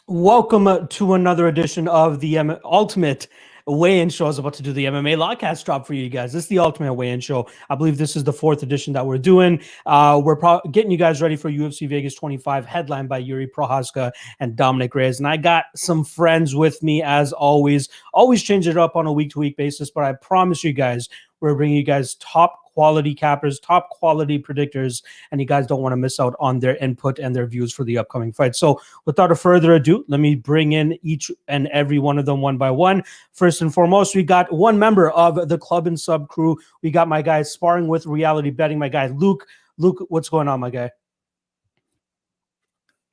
Welcome to another edition of the Ultimate Weigh-In Show. I was about to do the MMA Lawcast drop for you guys. This is the Ultimate Weigh-In Show. I believe this is the 4th edition that we're doing. We're getting you guys ready for UFC Vegas 25, headlined by Yuri Prochazka and Dominic Reyes. And I got some friends with me, as always. Always change it up on a week-to-week basis, but I promise you guys, we're bringing you guys top quality cappers, top quality predictors, and you guys don't want to miss out on their input and their views for the upcoming fight. So without a further ado, let me bring in each and every one of them one by one. First and foremost, we got one member of the club and sub crew. We got my guy sparring with reality betting, my guy Luke. Luke, what's going on, my guy?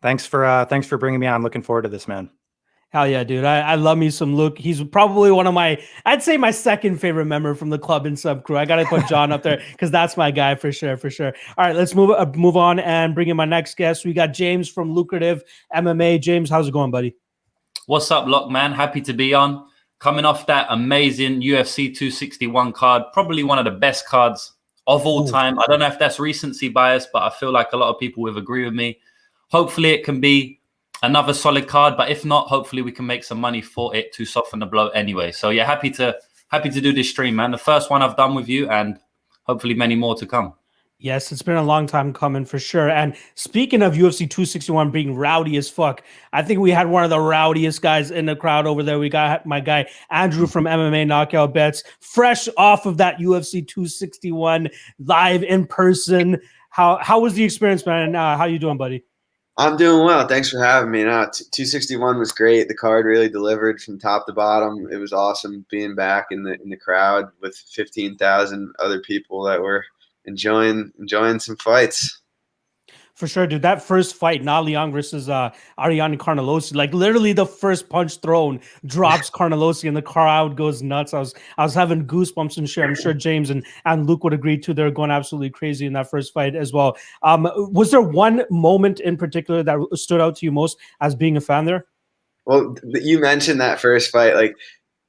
Thanks for bringing me on. Looking forward to this, man. Hell yeah, dude. I love me some Luke. He's probably one of I'd say my second favorite member from the club and sub crew. I got to put John up there because that's my guy for sure. All right, let's move on and bring in my next guest. We got James from Lucrative MMA. James, how's it going, buddy? What's up, Lock, man? Happy to be on. Coming off that amazing UFC 261 card, probably one of the best cards of all time. I don't know if that's recency bias, but I feel like a lot of people will agree with me. Hopefully it can be another solid card, but if not, hopefully we can make some money for it to soften the blow anyway. So yeah, happy to do this stream, man. The first one I've done with you, and hopefully many more to come. Yes, it's been a long time coming for sure. And speaking of UFC 261 being rowdy as fuck, I think we had one of the rowdiest guys in the crowd over there. We got my guy Andrew from MMA Knockout Bets, fresh off of that UFC 261 live in person. How was the experience, man? How you doing, buddy? I'm doing well. Thanks for having me. 261 was great. The card really delivered from top to bottom. It was awesome being back in the crowd with 15,000 other people that were enjoying some fights. For sure, dude. That first fight, Na Liang versus Ariane Carnelossi, like literally the first punch thrown drops Carnelossi and the crowd goes nuts. I was having goosebumps and shit. I'm sure James and Luke would agree too. They're going absolutely crazy in that first fight as well. Was there one moment in particular that stood out to you most as being a fan there? Well, you mentioned that first fight, like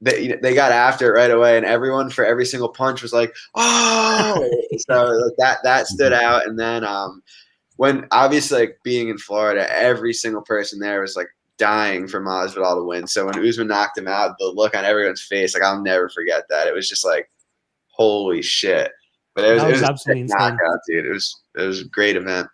they got after it right away, and everyone for every single punch was like, "Oh!" So like, that stood out, and then when obviously like being in Florida, every single person there was like dying for Masvidal to win. So when Usman knocked him out, the look on everyone's face, like I'll never forget that. It was just like, holy shit! But it was absolutely insane, knockout, dude. It was a great event.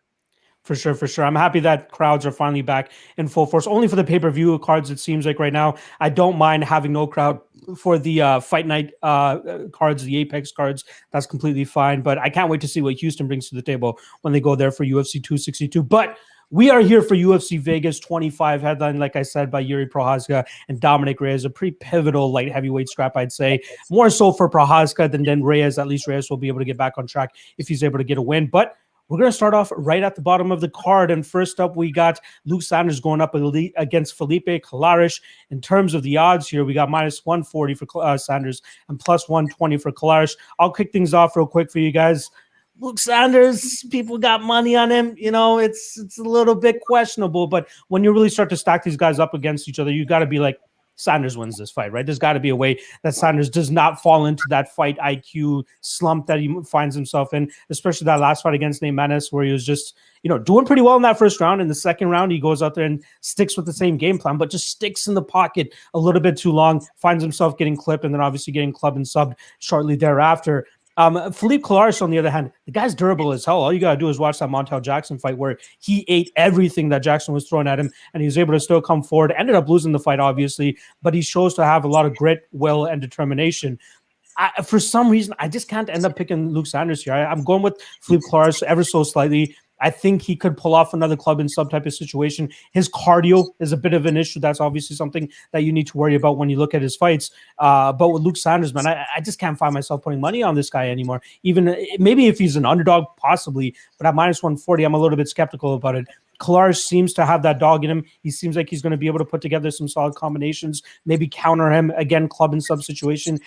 For sure. I'm happy that crowds are finally back in full force. Only for the pay-per-view cards, it seems like right now. I don't mind having no crowd for the fight night cards, the Apex cards. That's completely fine. But I can't wait to see what Houston brings to the table when they go there for UFC 262. But we are here for UFC Vegas 25, headline, like I said, by Yuri Prochazka and Dominic Reyes. A pretty pivotal light heavyweight scrap, I'd say. More so for Prochazka than Reyes. At least Reyes will be able to get back on track if he's able to get a win. But we're going to start off right at the bottom of the card. And first up, we got Luke Sanders going up against Felipe Colares. In terms of the odds here, we got minus 140 for Sanders and plus 120 for Colares. I'll kick things off real quick for you guys. Luke Sanders, people got money on him. You know, it's a little bit questionable. But when you really start to stack these guys up against each other, you got to be like, Sanders wins this fight, right? There's got to be a way that Sanders does not fall into that fight IQ slump that he finds himself in, especially that last fight against Nate Maness, where he was just, doing pretty well in that first round. In the second round, he goes out there and sticks with the same game plan, but just sticks in the pocket a little bit too long, finds himself getting clipped, and then obviously getting clubbed and subbed shortly thereafter. Felipe Colares, on the other hand, the guy's durable as hell. All you got to do is watch that Montel Jackson fight where he ate everything that Jackson was throwing at him, and he was able to still come forward. Ended up losing the fight, obviously, but he shows to have a lot of grit, will, and determination. For some reason, I just can't end up picking Luke Sanders here. I'm going with Felipe Colares ever so slightly. I think he could pull off another club and sub type of situation. His cardio is a bit of an issue. That's obviously something that you need to worry about when you look at his fights. But with Luke Sanders, man, I just can't find myself putting money on this guy anymore. Even maybe if he's an underdog, possibly. But at minus 140, I'm a little bit skeptical about it. Colares seems to have that dog in him. He seems like he's going to be able to put together some solid combinations, maybe counter him, again, club and sub situation.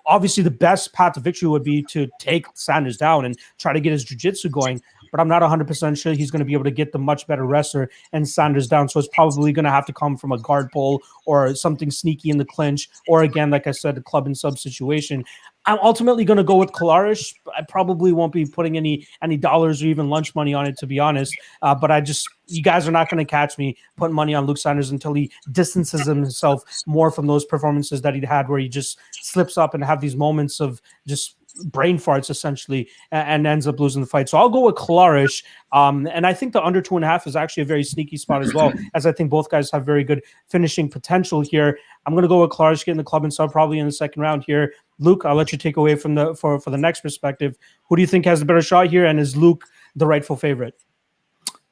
Obviously, the best path to victory would be to take Sanders down and try to get his jiu-jitsu going. but I'm not 100% sure he's going to be able to get the much better wrestler and Sanders down. So it's probably going to have to come from a guard pull or something sneaky in the clinch, or again, like I said, a club and sub situation. I'm ultimately going to go with Colares. I probably won't be putting any dollars or even lunch money on it, to be honest. But you guys are not going to catch me putting money on Luke Sanders until he distances himself more from those performances that he had where he just slips up and have these moments of just brain farts essentially and ends up losing the fight. So I'll go with Colares. And I think the under 2.5 is actually a very sneaky spot as well, as I think both guys have very good finishing potential here. I'm going to go with Colares getting the club and sub probably in the second round here. Luke, I'll let you take away from for the next perspective. Who do you think has the better shot here? And is Luke the rightful favorite?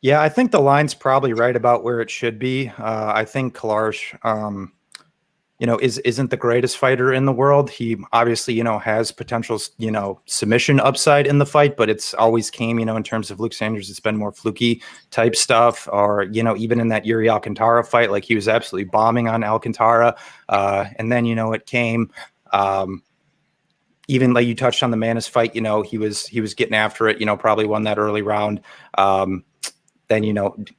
Yeah, I think the line's probably right about where it should be. I think Colares, isn't the greatest fighter in the world. He obviously, has potential, submission upside in the fight, but it's always came, in terms of Luke Sanders, it's been more fluky type stuff, or, even in that Yuri Alcantara fight, like he was absolutely bombing on Alcantara. And then, it came, even like you touched on the Manis fight, he was getting after it, probably won that early round. Then,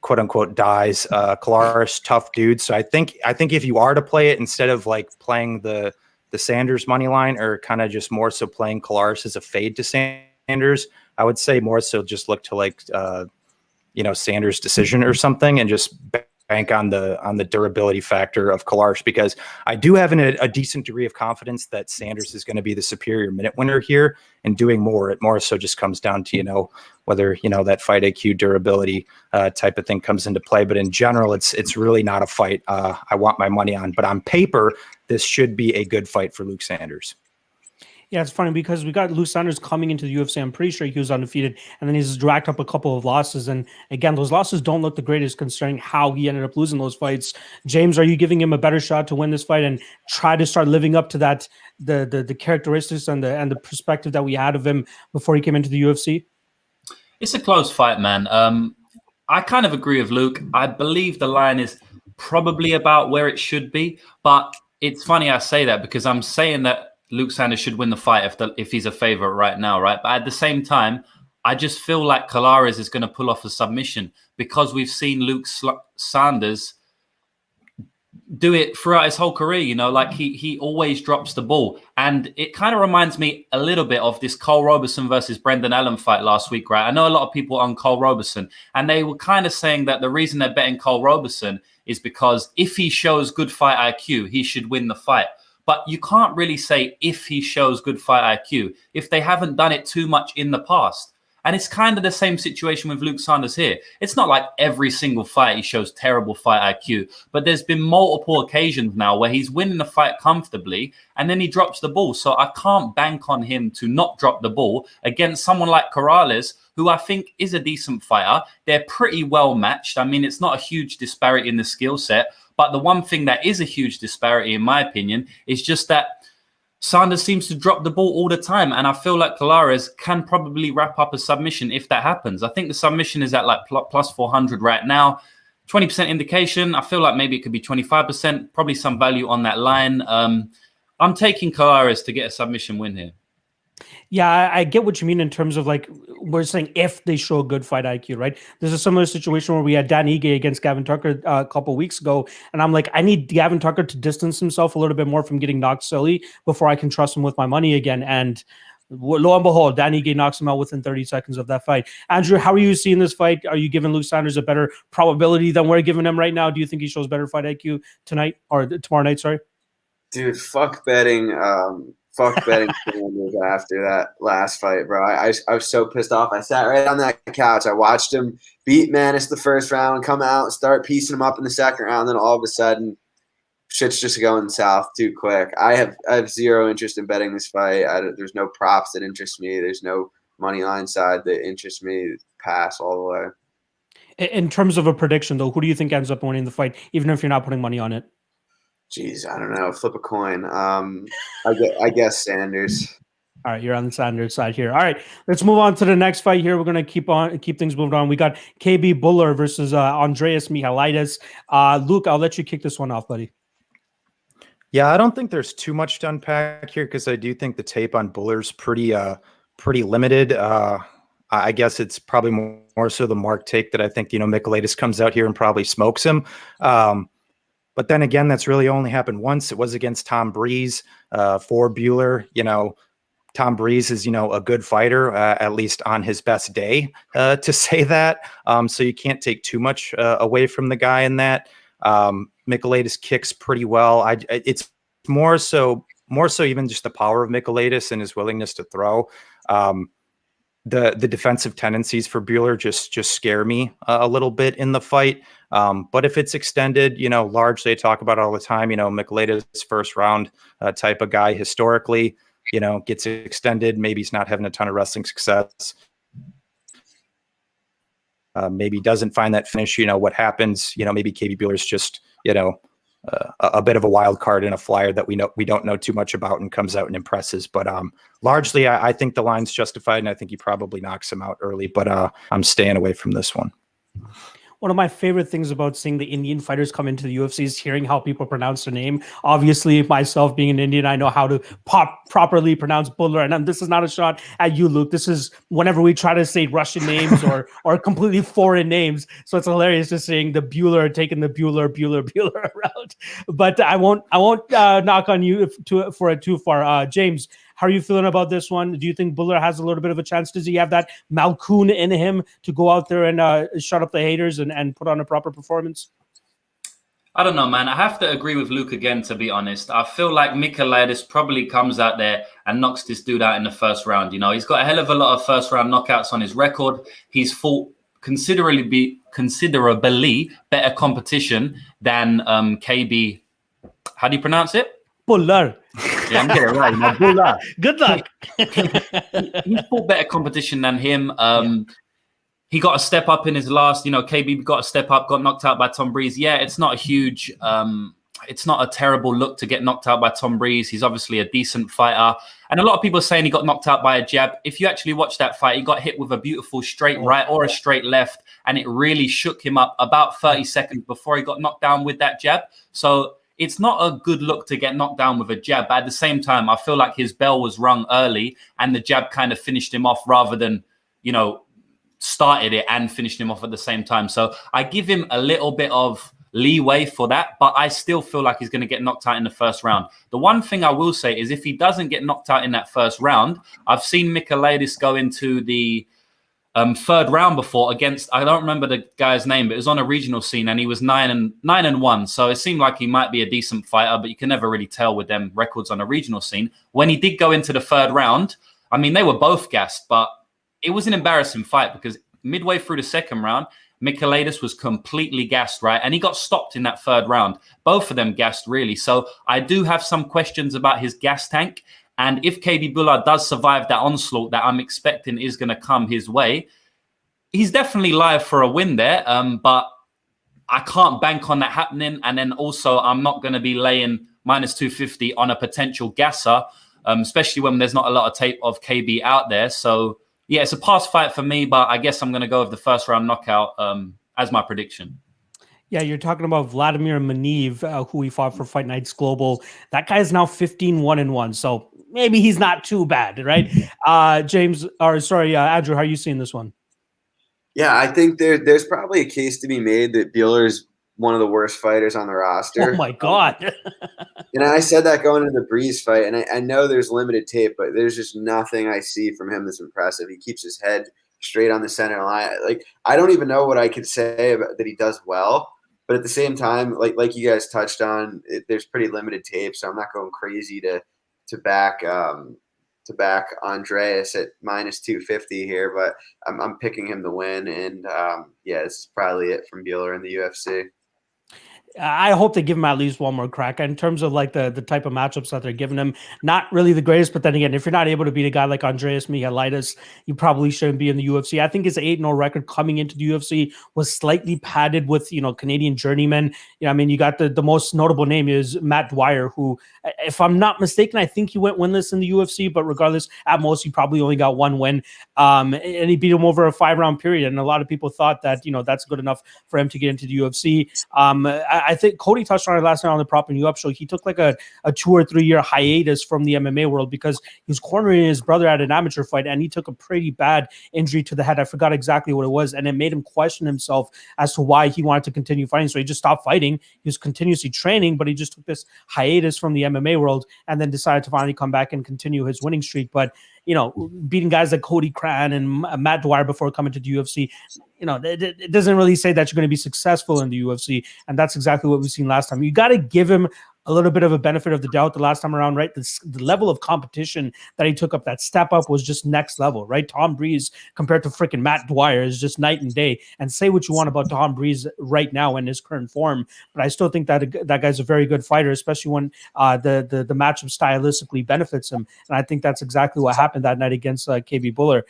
quote unquote dies. Colares, tough dude. So I think if you are to play it, instead of like playing the Sanders money line, or kind of just more so playing Colares as a fade to Sanders, I would say more so just look to like Sanders decision or something, and just bank on the durability factor of Colares, because I do have a decent degree of confidence that Sanders is going to be the superior minute winner here, and doing more. It more so just comes down to, whether, that fight IQ durability type of thing comes into play. But in general, it's really not a fight I want my money on. But on paper, this should be a good fight for Luke Sanders. Yeah, it's funny because we got Luke Sanders coming into the UFC. I'm pretty sure he was undefeated, and then he's racked up a couple of losses. And again, those losses don't look the greatest considering how he ended up losing those fights. James, are you giving him a better shot to win this fight and try to start living up to that the characteristics and the perspective that we had of him before he came into the UFC? It's a close fight, man. I kind of agree with Luke. I believe the line is probably about where it should be, but it's funny I say that because I'm saying that Luke Sanders should win the fight if he's a favorite right now, right? But at the same time, I just feel like Colares is going to pull off a submission, because we've seen Luke Sanders do it throughout his whole career, like he always drops the ball. And it kind of reminds me a little bit of this Cole Roberson versus Brendan Allen fight last week, right? I know a lot of people on Cole Roberson, and they were kind of saying that the reason they're betting Cole Roberson is because if he shows good fight IQ, he should win the fight. But you can't really say if he shows good fight IQ if they haven't done it too much in the past. And it's kind of the same situation with Luke Sanders here. It's not like every single fight he shows terrible fight IQ, but there's been multiple occasions now where he's winning the fight comfortably and then he drops the ball. So I can't bank on him to not drop the ball against someone like Colares, who I think is a decent fighter. They're pretty well matched. I mean, it's not a huge disparity in the skill set. But the one thing that is a huge disparity, in my opinion, is just that Sanders seems to drop the ball all the time. And I feel like Colares can probably wrap up a submission if that happens. I think the submission is at like plus 400 right now. 20% indication. I feel like maybe it could be 25%. Probably some value on that line. I'm taking Colares to get a submission win here. Yeah, I get what you mean in terms of like we're saying if they show a good fight IQ, right? There's a similar situation where we had Dan Ige against Gavin Tucker a couple weeks ago, and I'm like, I need Gavin Tucker to distance himself a little bit more from getting knocked silly before I can trust him with my money again. And lo and behold, Dan Ige knocks him out within 30 seconds of that fight. Andrew, how are you seeing this fight? Are you giving Luke Sanders a better probability than we're giving him right now? Do you think he shows better fight IQ tonight or tomorrow night? Sorry, dude, fuck betting. Fuck betting after that last fight, bro. I was so pissed off. I sat right on that couch. I watched him beat Manis the first round, come out and start piecing him up in the second round. Then all of a sudden, shit's just going south too quick. I have zero interest in betting this fight. There's no props that interest me. There's no money line side that interests me. Pass all the way. In terms of a prediction, though, who do you think ends up winning the fight, even if you're not putting money on it? Jeez, I don't know. Flip a coin. I guess Sanders. All right, you're on the Sanders side here. All right, let's move on to the next fight here. We're going to keep things moving on. We got KB Bhullar versus Andreas Michailidis. Luke, I'll let you kick this one off, buddy. Yeah, I don't think there's too much to unpack here because I do think the tape on Bhullar's pretty limited. I guess it's probably more so the Mark take that I think, Michailidis comes out here and probably smokes him. But then again, that's really only happened once. It was against Tom Breeze for Bhullar. Tom Breeze is, a good fighter, at least on his best day, to say that. So you can't take too much away from the guy in that. Michailidis kicks pretty well. It's more so even just the power of Michailidis and his willingness to throw. The defensive tendencies for Bhullar just scare me a little bit in the fight. But if it's extended, largely I talk about it all the time, Michailidis first round type of guy historically, gets extended. Maybe he's not having a ton of wrestling success. Maybe doesn't find that finish. What happens, maybe KB Bhullar's just, a bit of a wild card in a flyer that we don't know too much about and comes out and impresses. But largely, I think the line's justified, and I think he probably knocks him out early. But I'm staying away from this one. One of my favorite things about seeing the Indian fighters come into the UFC is hearing how people pronounce their name. Obviously, myself being an Indian, I know how to properly pronounce Bhullar. And this is not a shot at you, Luke. This is whenever we try to say Russian names or completely foreign names. So it's hilarious just saying the Bhullar, taking the Bhullar route. But I won't knock on you for it too far. James, how are you feeling about this one? Do you think Bhullar has a little bit of a chance? Does he have that Malkoon in him to go out there and shut up the haters and put on a proper performance? I don't know, man. I have to agree with Luke again, to be honest. I feel like Michailidis probably comes out there and knocks this dude out in the first round. He's got a hell of a lot of first-round knockouts on his record. He's fought considerably better competition than KB. How do you pronounce it? Bhullar. Yeah, I'm getting it right. Bhullar. Good luck. He fought better competition than him. He got a step up in his last, KB got a step up, got knocked out by Tom Breeze. Yeah, it's not a huge, it's not a terrible look to get knocked out by Tom Breeze. He's obviously a decent fighter. And a lot of people are saying he got knocked out by a jab. If you actually watch that fight, he got hit with a beautiful straight right or a straight left, and it really shook him up about 30 seconds before he got knocked down with that jab. So it's not a good look to get knocked down with a jab. But at the same time, I feel like his bell was rung early and the jab kind of finished him off rather than, started it and finished him off at the same time. So I give him a little bit of leeway for that, but I still feel like he's going to get knocked out in the first round. The one thing I will say is if he doesn't get knocked out in that first round, I've seen Michailidis go into the third round before against, I don't remember the guy's name, but it was on a regional scene and he was 9-1. So it seemed like he might be a decent fighter, but you can never really tell with them records on a regional scene. When he did go into the third round, I mean, they were both gassed, but it was an embarrassing fight because midway through the second round, Michailidis was completely gassed, right? And he got stopped in that third round. Both of them gassed, really. So I do have some questions about his gas tank. And if KB Bhullar does survive that onslaught that I'm expecting is going to come his way, he's definitely live for a win there. But I can't bank on that happening. And then also, I'm not going to be laying minus 250 on a potential gasser, especially when there's not a lot of tape of KB out there. So, yeah, it's a pass fight for me, but I guess I'm going to go with the first round knockout as my prediction. Yeah, you're talking about Vladimir Maniv, who he fought for Fight Nights Global. That guy is now 15-1-1, so maybe he's not too bad, right? Andrew, how are you seeing this one? Yeah, I think there's probably a case to be made that Bhullar's one of the worst fighters on the roster. Oh my God. And I said that going into the Breeze fight, and I know there's limited tape, but there's just nothing I see from him that's impressive. He keeps his head straight on the center line. Like, I don't even know what I could say about that he does well, but at the same time, like you guys touched on, there's pretty limited tape, so I'm not going crazy to back Andreas at minus 250 here, but I'm picking him to win, and this is probably it from Bhullar in the UFC. I hope they give him at least one more crack. In terms of like the type of matchups that they're giving him, not really the greatest. But then again, if you're not able to beat a guy like Andreas Michailidis, you probably shouldn't be in the UFC. I think his 8-0 record coming into the UFC was slightly padded with Canadian journeymen. I mean, you got the most notable name is Matt Dwyer, who, if I'm not mistaken, I think he went winless in the UFC. But regardless, at most he probably only got one win, and he beat him over a 5-round period. And a lot of people thought that that's good enough for him to get into the UFC. I think Cody touched on it last night on the Propping You Up show. He took like a 2 or 3 year hiatus from the MMA world because he was cornering his brother at an amateur fight, and he took a pretty bad injury to the head. I forgot exactly what it was, and it made him question himself as to why he wanted to continue fighting. So he just stopped fighting. He was continuously training, but he just took this hiatus from the MMA world and then decided to finally come back and continue his winning streak. But beating guys like Cody Cran and Matt Dwyer before coming to the UFC, it doesn't really say that you're going to be successful in the UFC. And that's exactly what we've seen last time. You got to give him a little bit of a benefit of the doubt the last time around, right? The level of competition that he took up, that step up was just next level, right? Tom Breeze compared to freaking Matt Dwyer is just night and day. And say what you want about Tom Breeze right now in his current form, but I still think that that guy's a very good fighter, especially when the matchup stylistically benefits him. And I think that's exactly what happened that night against KB Bhullar.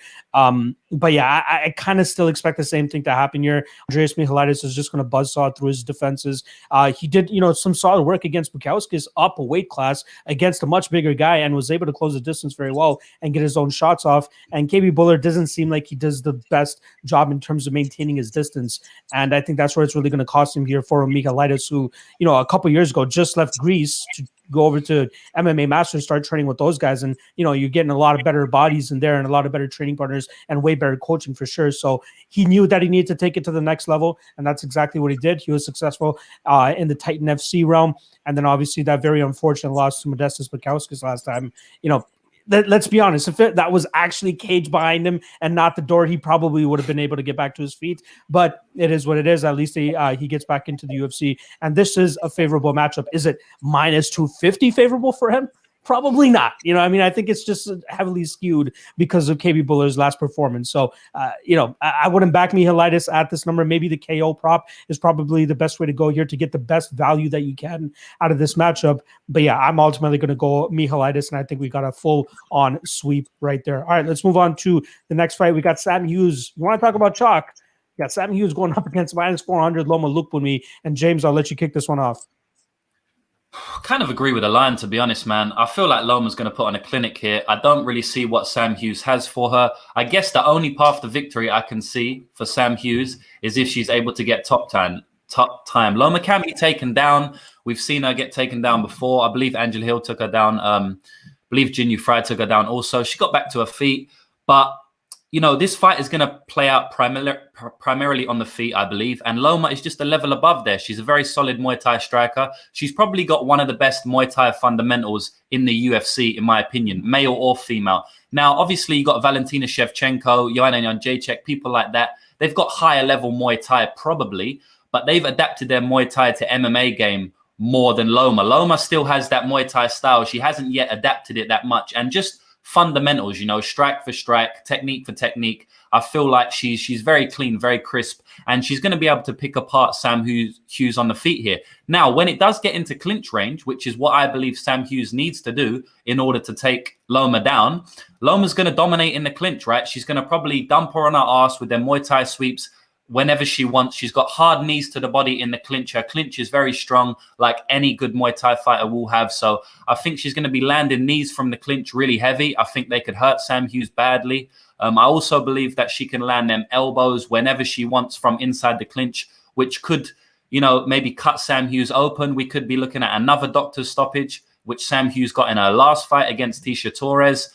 But yeah, I kind of still expect the same thing to happen here. Andreas Michailidis is just going to buzzsaw through his defenses. He did, some solid work against Bukowski's up a weight class against a much bigger guy and was able to close the distance very well and get his own shots off. And KB Bhullar doesn't seem like he does the best job in terms of maintaining his distance. And I think that's where it's really going to cost him here for Michailidis, who, a couple years ago just left Greece to go over to MMA Masters, start training with those guys. And, you're getting a lot of better bodies in there and a lot of better training partners and way better coaching for sure. So he knew that he needed to take it to the next level. And that's exactly what he did. He was successful in the Titan FC realm. And then obviously that very unfortunate loss to Modestas Bukowskis last time, let's be honest, if that was actually cage behind him and not the door, he probably would have been able to get back to his feet. But it is what it is. At least he gets back into the UFC. And this is a favorable matchup. Is it minus 250 favorable for him? Probably not. I think it's just heavily skewed because of KB Bhullar's last performance. So, I wouldn't back Michailidis at this number. Maybe the KO prop is probably the best way to go here to get the best value that you can out of this matchup. But yeah, I'm ultimately going to go Michailidis, and I think we got a full-on sweep right there. All right, let's move on to the next fight. We got Sam Hughes. You want to talk about chalk? We got Sam Hughes going up against minus 400 Loma Lookboonmee. And James, I'll let you kick this one off. Kind of agree with the line, to be honest, man. I feel like Loma's going to put on a clinic here. I don't really see what Sam Hughes has for her. I guess the only path to victory I can see for Sam Hughes is if she's able to get top time. Loma can be taken down. We've seen her get taken down before. I believe Angela Hill took her down. I believe Jinyu Fry took her down also. She got back to her feet. But, this fight is going to play out primarily on the feet, I believe. And Loma is just a level above there. She's a very solid Muay Thai striker. She's probably got one of the best Muay Thai fundamentals in the UFC, in my opinion, male or female. Now, obviously, you got Valentina Shevchenko, Joanna Jacek, people like that. They've got higher level Muay Thai probably, but they've adapted their Muay Thai to MMA game more than Loma. Loma still has that Muay Thai style. She hasn't yet adapted it that much. And just fundamentals, strike for strike, technique for technique. I feel like she's very clean, very crisp, and she's going to be able to pick apart Sam Hughes on the feet here. Now, when it does get into clinch range, which is what I believe Sam Hughes needs to do in order to take Loma down, Loma's going to dominate in the clinch, right? She's going to probably dump her on her ass with their Muay Thai sweeps whenever she wants. She's got hard knees to the body in the clinch. Her clinch is very strong, like any good Muay Thai fighter will have. So I think she's going to be landing knees from the clinch really heavy. I think they could hurt Sam Hughes badly. I also believe that she can land them elbows whenever she wants from inside the clinch, which could, maybe cut Sam Hughes open. We could be looking at another doctor's stoppage, which Sam Hughes got in her last fight against Tisha Torres.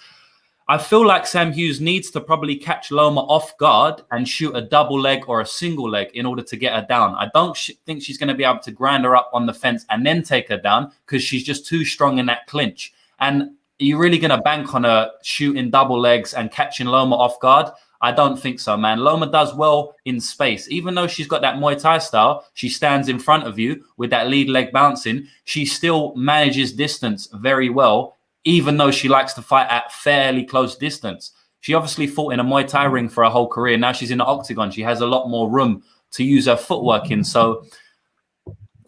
I feel like Sam Hughes needs to probably catch Loma off guard and shoot a double leg or a single leg in order to get her down. I don't think she's going to be able to grind her up on the fence and then take her down because she's just too strong in that clinch. And are you really going to bank on her shooting double legs and catching Loma off guard? I don't think so, man. Loma does well in space. Even though she's got that Muay Thai style, she stands in front of you with that lead leg bouncing. She still manages distance very well, even though she likes to fight at fairly close distance. She obviously fought in a Muay Thai ring for her whole career. Now she's in the octagon. She has a lot more room to use her footwork in. So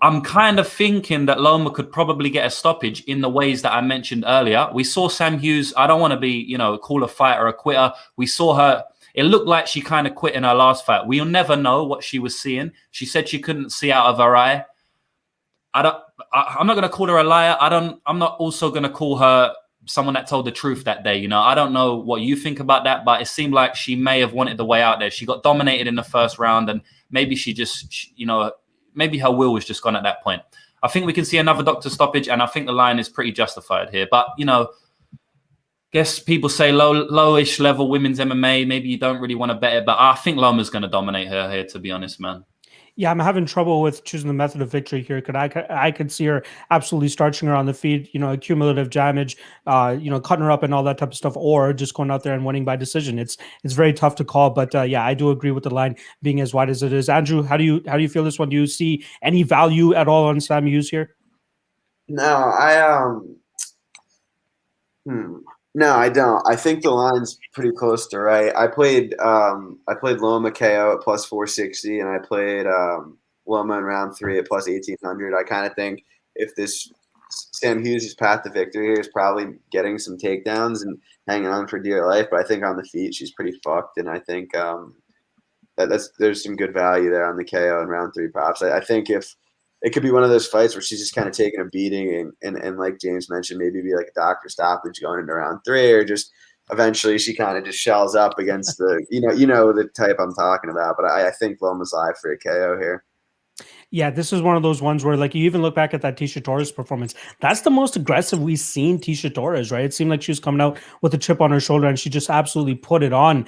I'm kind of thinking that Loma could probably get a stoppage in the ways that I mentioned earlier. We saw Sam Hughes. I don't want to be, call a fighter a quitter. We saw her. It looked like she kind of quit in her last fight. We'll never know what she was seeing. She said she couldn't see out of her eye. I'm not going to call her a liar. I'm not also going to call her someone that told the truth that day. I don't know what you think about that, but it seemed like she may have wanted the way out there. She got dominated in the first round, and maybe she just, maybe her will was just gone at that point. I think we can see another doctor stoppage, and I think the line is pretty justified here. But, you know, guess people say lowish level women's MMA. Maybe you don't really want to bet it, but I think Loma's going to dominate her here, to be honest, man. Yeah, I'm having trouble with choosing the method of victory here. I could see her absolutely starching her on the feet, you know, cumulative damage, you know, cutting her up and all that type of stuff, or just going out there and winning by decision. It's very tough to call, but yeah, I do agree with the line being as wide as it is. Andrew, how do you feel this one? Do you see any value at all on Sam Hughes here? No, no, I don't. I think the line's pretty close to right. I played Loma KO at plus 460, and I played Loma in round 3 at plus 1800. I kind of think if this Sam Hughes' path to victory here is probably getting some takedowns and hanging on for dear life, but I think on the feet she's pretty fucked, and I think there's some good value there on the KO in round 3 props. I think if it could be one of those fights where she's just kind of taking a beating and like James mentioned, maybe be like a doctor stoppage going into round 3, or just eventually she kind of just shells up against the, you know the type I'm talking about. But I think Loma's live for a KO here. Yeah, this is one of those ones where, like, you even look back at that Tecia Torres performance. That's the most aggressive we've seen Tecia Torres, right? It seemed like she was coming out with a chip on her shoulder, and she just absolutely put it on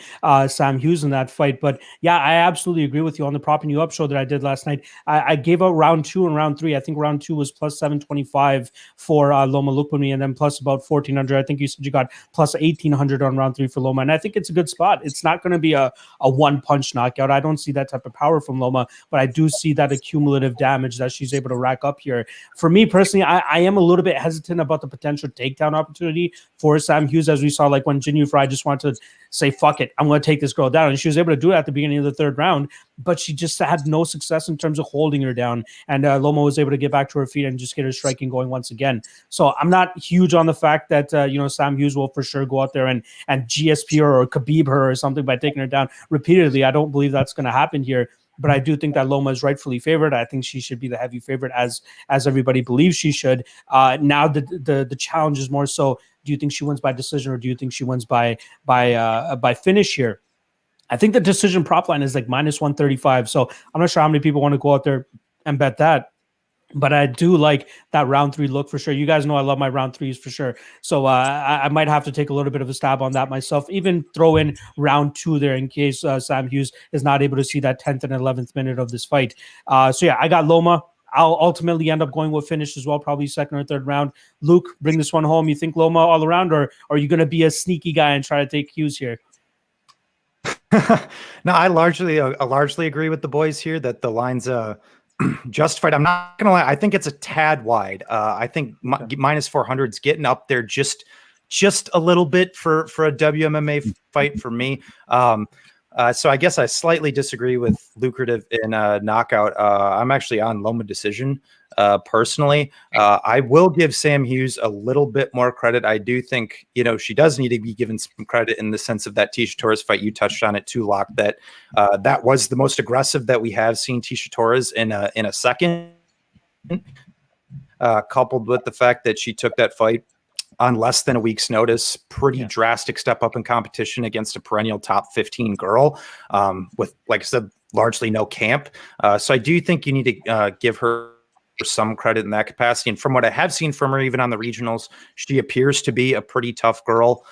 Sam Hughes in that fight. But yeah, I absolutely agree with you on the propping you up show that I did last night. I gave out round 2 and round 3. I think round 2 was plus 725 for Loma Lookboonmee, and then plus about 1400. I think you said you got plus 1800 on round 3 for Loma, and I think it's a good spot. It's not going to be a one-punch knockout. I don't see that type of power from Loma, but I do see that accumulative damage that she's able to rack up here. For me personally, I am a little bit hesitant about the potential takedown opportunity for Sam Hughes, as we saw, like when Jinh Yu Frey just wanted to say, fuck it, I'm going to take this girl down. And she was able to do it at the beginning of the 3rd round, but she just had no success in terms of holding her down. And Loma was able to get back to her feet and just get her striking going once again. So I'm not huge on the fact that, Sam Hughes will for sure go out there and GSP her or Khabib her or something by taking her down repeatedly. I don't believe that's going to happen here. But I do think that Loma is rightfully favored. I think she should be the heavy favorite, as everybody believes she should. Now the challenge is more so: do you think she wins by decision, or do you think she wins by finish here? I think the decision prop line is like minus 135. So I'm not sure how many people want to go out there and bet that. But I do like that round 3 look for sure. You guys know I love my round 3s for sure. So I might have to take a little bit of a stab on that myself. Even throw in round 2 there in case Sam Hughes is not able to see that 10th and 11th minute of this fight. So yeah, I got Loma. I'll ultimately end up going with finish as well, probably 2nd or 3rd round. Luke, bring this one home. You think Loma all around, or are you going to be a sneaky guy and try to take Hughes here? No, I largely agree with the boys here that the line's justified. I'm not gonna lie. I think it's a tad wide. I think minus 400 is getting up there just a little bit for a WMMA fight for me. So I guess I slightly disagree with lucrative in knockout. I'm actually on Loma decision personally. I will give Sam Hughes a little bit more credit. I do think, she does need to be given some credit in the sense of that Tecia Torres fight. You touched on it too, Locke, that that was the most aggressive that we have seen Tecia Torres in a second, coupled with the fact that she took that fight on less than a week's notice. Pretty drastic step up in competition against a perennial top 15 girl with, like I said, largely no camp. So I do think you need to give her some credit in that capacity. And from what I have seen from her, even on the regionals, she appears to be a pretty tough girl.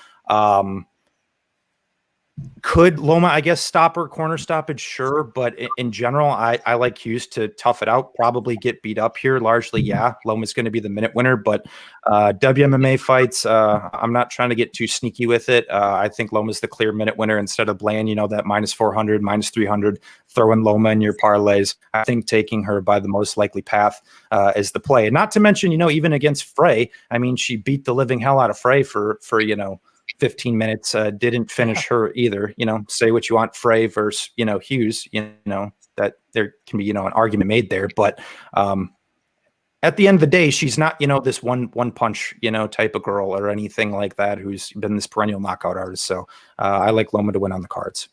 Could Loma, I guess, stop her corner stoppage? Sure. But in general, I like Hughes to tough it out, probably get beat up here. Largely, yeah, Loma's going to be the minute winner. But WMMA fights, I'm not trying to get too sneaky with it. I think Loma's the clear minute winner instead of laying, that minus 400, minus 300, throwing Loma in your parlays. I think taking her by the most likely path is the play. And not to mention, even against Frey, I mean, she beat the living hell out of Frey for 15 minutes, didn't finish her either. Say what you want, Frey versus, Hughes, that there can be, an argument made there. But at the end of the day, she's not, this one punch, type of girl or anything like that who's been this perennial knockout artist. So I like Loma to win on the cards.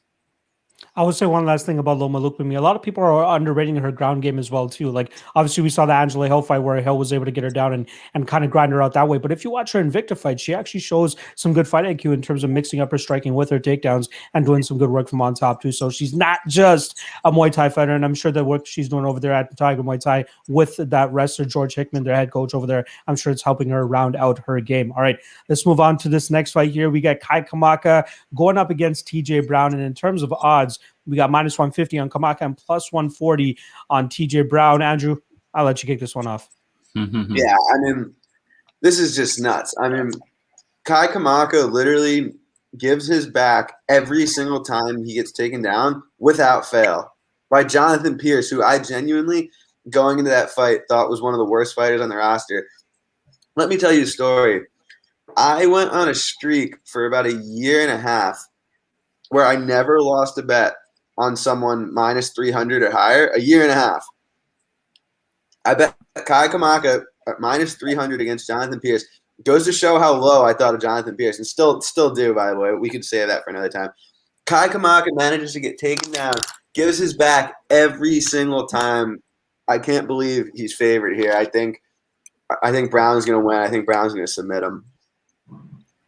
I would say one last thing about Loma Lookboonmee. A lot of people are underrating her ground game as well too. Like obviously we saw the Angela Hill fight where Hill was able to get her down and kind of grind her out that way. But if you watch her Invicta fight, she actually shows some good fight IQ in terms of mixing up her striking with her takedowns and doing some good work from on top too. So she's not just a Muay Thai fighter, and I'm sure the work she's doing over there at Tiger Muay Thai with that wrestler George Hickman, their head coach over there, I'm sure it's helping her round out her game. All right, let's move on to this next fight here. We got Kai Kamaka going up against TJ Brown, and in terms of odds, we got minus 150 on Kamaka and plus 140 on TJ Brown. Andrew, I'll let you kick this one off. Yeah, I mean, this is just nuts. I mean, Kai Kamaka literally gives his back every single time he gets taken down without fail by Jonathan Pierce, who I genuinely, going into that fight, thought was one of the worst fighters on the roster. Let me tell you a story. I went on a streak for about a year and a half where I never lost a bet on someone minus 300 or higher, a year and a half. I bet Kai Kamaka at minus 300 against Jonathan Pierce. Goes to show how low I thought of Jonathan Pierce, and still do, by the way. We could say that for another time. Kai Kamaka manages to get taken down, gives his back every single time. I can't believe he's favored here. I think Brown's going to win. I think Brown's going to submit him.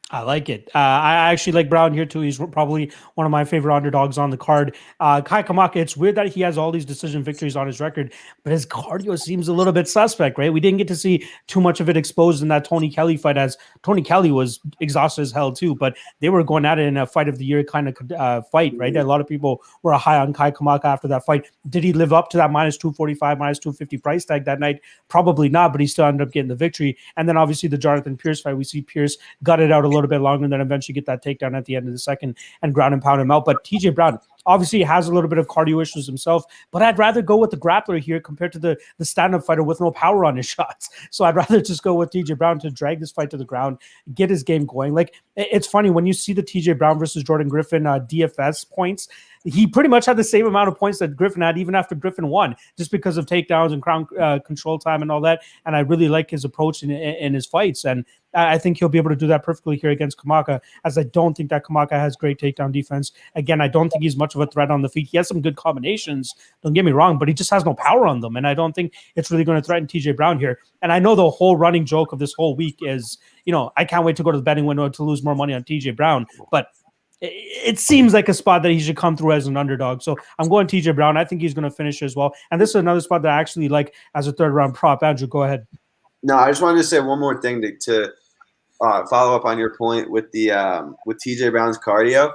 I like it. I actually like Brown here too. He's probably one of my favorite underdogs on the card. Kai Kamaka, it's weird that he has all these decision victories on his record, but his cardio seems a little bit suspect, right? We didn't get to see too much of it exposed in that Tony Kelly fight, as Tony Kelly was exhausted as hell too, but they were going at it in a fight of the year kind of fight, right? A lot of people were high on Kai Kamaka after that fight. Did he live up to that minus 245, minus 250 price tag that night? Probably not, but he still ended up getting the victory. And then obviously the Jonathan Pierce fight, we see Pierce got it out a little bit longer and then eventually get that takedown at the end of the second and ground and pound him out. But TJ Brown obviously has a little bit of cardio issues himself, but I'd rather go with the grappler here compared to the stand-up fighter with no power on his shots. So I'd rather just go with TJ Brown to drag this fight to the ground, get his game going. Like, it's funny when you see the TJ Brown versus Jordan Griffin DFS points, he pretty much had the same amount of points that Griffin had even after Griffin won, just because of takedowns and crown control time and all that. And I really like his approach in his fights. And I think he'll be able to do that perfectly here against Kamaka, as I don't think that Kamaka has great takedown defense. Again, I don't think he's much of a threat on the feet. He has some good combinations, don't get me wrong, but he just has no power on them. And I don't think it's really going to threaten TJ Brown here. And I know the whole running joke of this whole week is, I can't wait to go to the betting window to lose more money on TJ Brown. But it seems like a spot that he should come through as an underdog. So I'm going TJ Brown. I think he's going to finish as well. And this is another spot that I actually like as a third round prop. Andrew, go ahead. No, I just wanted to say one more thing to follow up on your point with the with TJ Brown's cardio.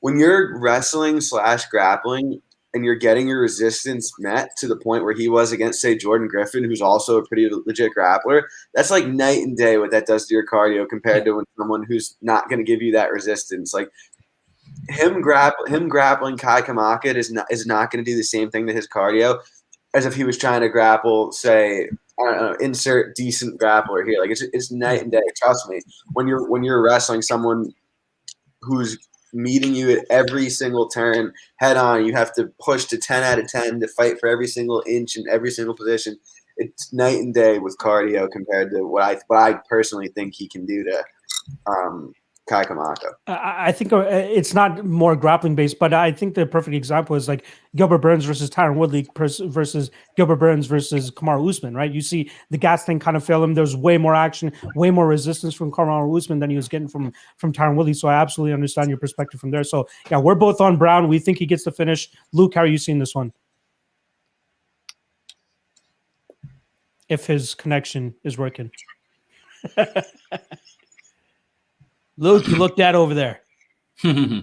When you're wrestling / grappling and you're getting your resistance met to the point where he was against, say, Jordan Griffin, who's also a pretty legit grappler, that's like night and day what that does to your cardio compared to when someone who's not going to give you that resistance. Like him grappling Kai Kamaka is not going to do the same thing to his cardio as if he was trying to grapple, say, I don't know, insert decent grappler here. Like it's night and day. Trust me. When you're wrestling someone who's meeting you at every single turn head on, you have to push to 10 out of 10 to fight for every single inch in every single position. It's night and day with cardio compared to what I personally think he can do to Kai Kamaka. I think it's not more grappling based, but I think the perfect example is like Gilbert Burns versus Tyron Woodley versus Gilbert Burns versus Kamaru Usman, right? You see the gas thing kind of fail him. There's way more action, way more resistance from Kamaru Usman than he was getting from Tyron Woodley. So I absolutely understand your perspective from there. So yeah, we're both on Brown. We think he gets the finish. Luke, how are you seeing this one? If his connection is working. Luke, you look that over there. All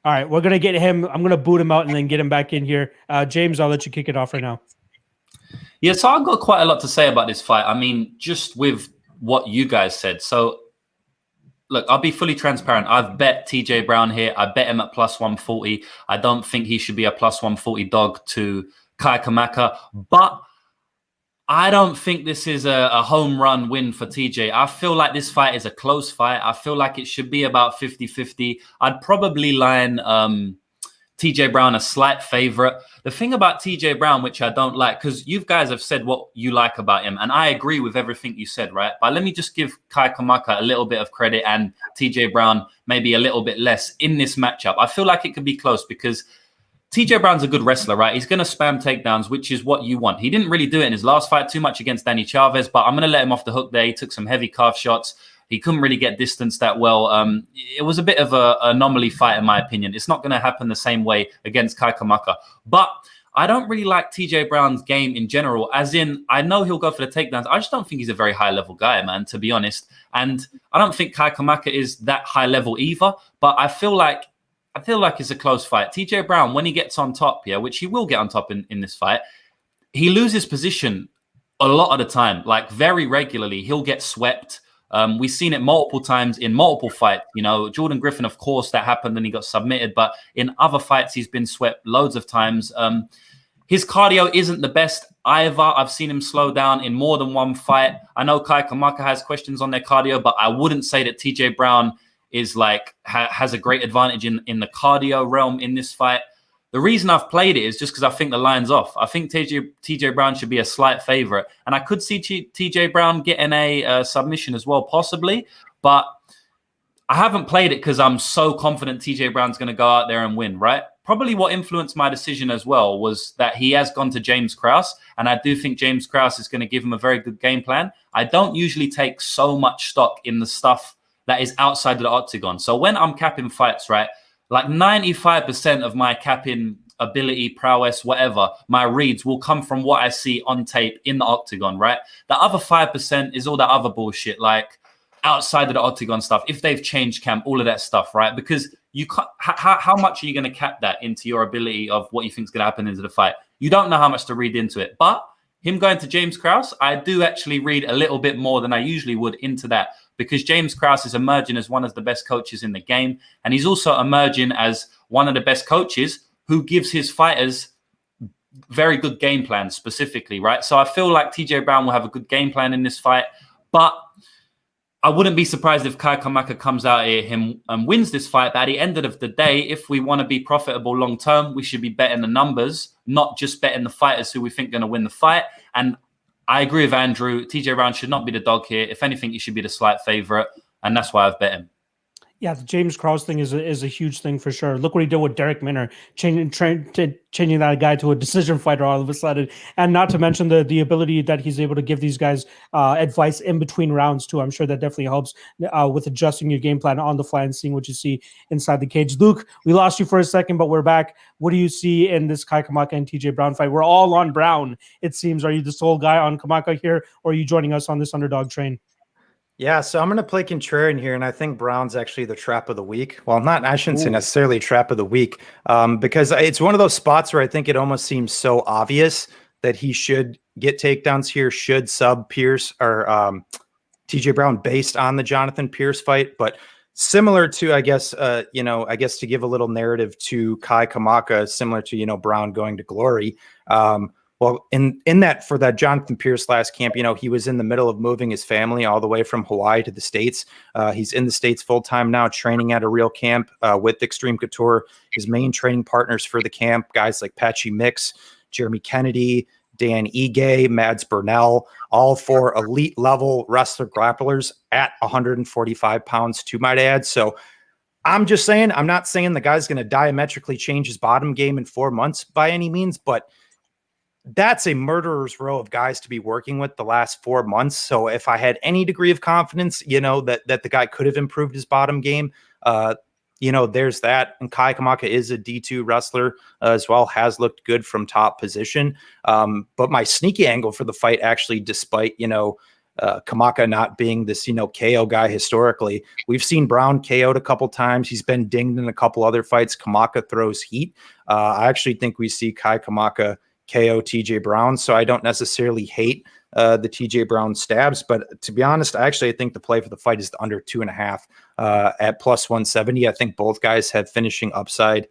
right, we're going to get him. I'm going to boot him out and then get him back in here. James, I'll let you kick it off right now. Yeah, so I've got quite a lot to say about this fight. I mean, just with what you guys said. So, look, I'll be fully transparent. I've bet TJ Brown here. I bet him at plus 140. I don't think he should be a plus 140 dog to Kai Kamaka, but I don't think this is a home run win for TJ. I feel like this fight is a close fight. I feel like it should be about 50-50. I'd probably line TJ Brown a slight favorite. The thing about TJ Brown, which I don't like, because you guys have said what you like about him, and I agree with everything you said, right? But let me just give Kai Kamaka a little bit of credit and TJ Brown maybe a little bit less in this matchup. I feel like it could be close because TJ Brown's a good wrestler, right? He's going to spam takedowns, which is what you want. He didn't really do it in his last fight too much against Danny Chavez, but I'm going to let him off the hook there. He took some heavy calf shots. He couldn't really get distance that well. It was a bit of an anomaly fight, in my opinion. It's not going to happen the same way against Kai Kamaka. But I don't really like TJ Brown's game in general, as in, I know he'll go for the takedowns. I just don't think he's a very high-level guy, man, to be honest. And I don't think Kai Kamaka is that high-level either, but I feel like it's a close fight. TJ Brown, when he gets on top, which he will get on top in this fight, he loses position a lot of the time, like very regularly. He'll get swept. We've seen it multiple times in multiple fights. You know, Jordan Griffin, of course, that happened and he got submitted. But in other fights, he's been swept loads of times. His cardio isn't the best either. I've seen him slow down in more than one fight. I know Kai Kamaka has questions on their cardio, but I wouldn't say that TJ Brown is like has a great advantage in the cardio realm in this fight. The reason I've played it is just because I think the line's off. I think TJ Brown should be a slight favorite. And I could see TJ Brown getting a submission as well, possibly. But I haven't played it because I'm so confident TJ Brown's going to go out there and win, right? Probably what influenced my decision as well was that he has gone to James Krause. And I do think James Krause is going to give him a very good game plan. I don't usually take so much stock in the stuff that is outside of the octagon. So when I'm capping fights, right, like 95% of my capping ability, prowess, whatever, my reads will come from what I see on tape in the octagon, right? The other 5% is all that other bullshit, like outside of the octagon stuff. If they've changed camp, all of that stuff, right? Because you can't, how much are you going to cap that into your ability of what you think is going to happen into the fight? You don't know how much to read into it. But him going to James Krause, I do actually read a little bit more than I usually would into that, because James Krause is emerging as one of the best coaches in the game. And he's also emerging as one of the best coaches who gives his fighters very good game plans specifically, right? So I feel like TJ Brown will have a good game plan in this fight. But I wouldn't be surprised if Kai Kamaka comes out here and wins this fight. But at the end of the day, if we want to be profitable long term, we should be betting the numbers, not just betting the fighters who we think are going to win the fight. And I agree with Andrew. TJ Brown should not be the dog here. If anything, he should be the slight favorite. And that's why I've bet him. Yeah, the James Krause thing is a huge thing for sure. Look what he did with Derek Minner, changing that guy to a decision fighter all of a sudden, and not to mention the ability that he's able to give these guys advice in between rounds too. I'm sure that definitely helps with adjusting your game plan on the fly and seeing what you see inside the cage. Luke, we lost you for a second, but we're back. What do you see in this Kai Kamaka and TJ Brown fight? We're all on Brown, it seems. Are you the sole guy on Kamaka here, or are you joining us on this underdog train? Yeah, so I'm going to play contrarian here, and I think Brown's actually the trap of the week. Well, I shouldn't say necessarily trap of the week, because it's one of those spots where I think it almost seems so obvious that he should get takedowns here, should sub Pierce or TJ Brown based on the Jonathan Pierce fight. But similar to, I guess to give a little narrative to Kai Kamaka, similar to, Brown going to glory. Well, in that, for that Jonathan Pierce last camp, he was in the middle of moving his family all the way from Hawaii to the States. He's in the States full time now, training at a real camp with Extreme Couture. His main training partners for the camp, guys like Patchy Mix, Jeremy Kennedy, Dan Ige, Mads Burnell, all four elite level wrestler grapplers at 145 pounds, to might add. So I'm just saying, I'm not saying the guy's going to diametrically change his bottom game in 4 months by any means, but that's a murderer's row of guys to be working with the last 4 months. So if I had any degree of confidence, that the guy could have improved his bottom game, there's that. And Kai Kamaka is a D2 wrestler as well, has looked good from top position. But my sneaky angle for the fight, actually, despite, Kamaka not being this, KO guy historically, we've seen Brown KO'd a couple times. He's been dinged in a couple other fights. Kamaka throws heat. I actually think we see Kai Kamaka KO TJ Brown, so I don't necessarily hate the TJ Brown stabs, but to be honest, I think the play for the fight is the under 2.5 at plus 170. I think both guys have finishing upside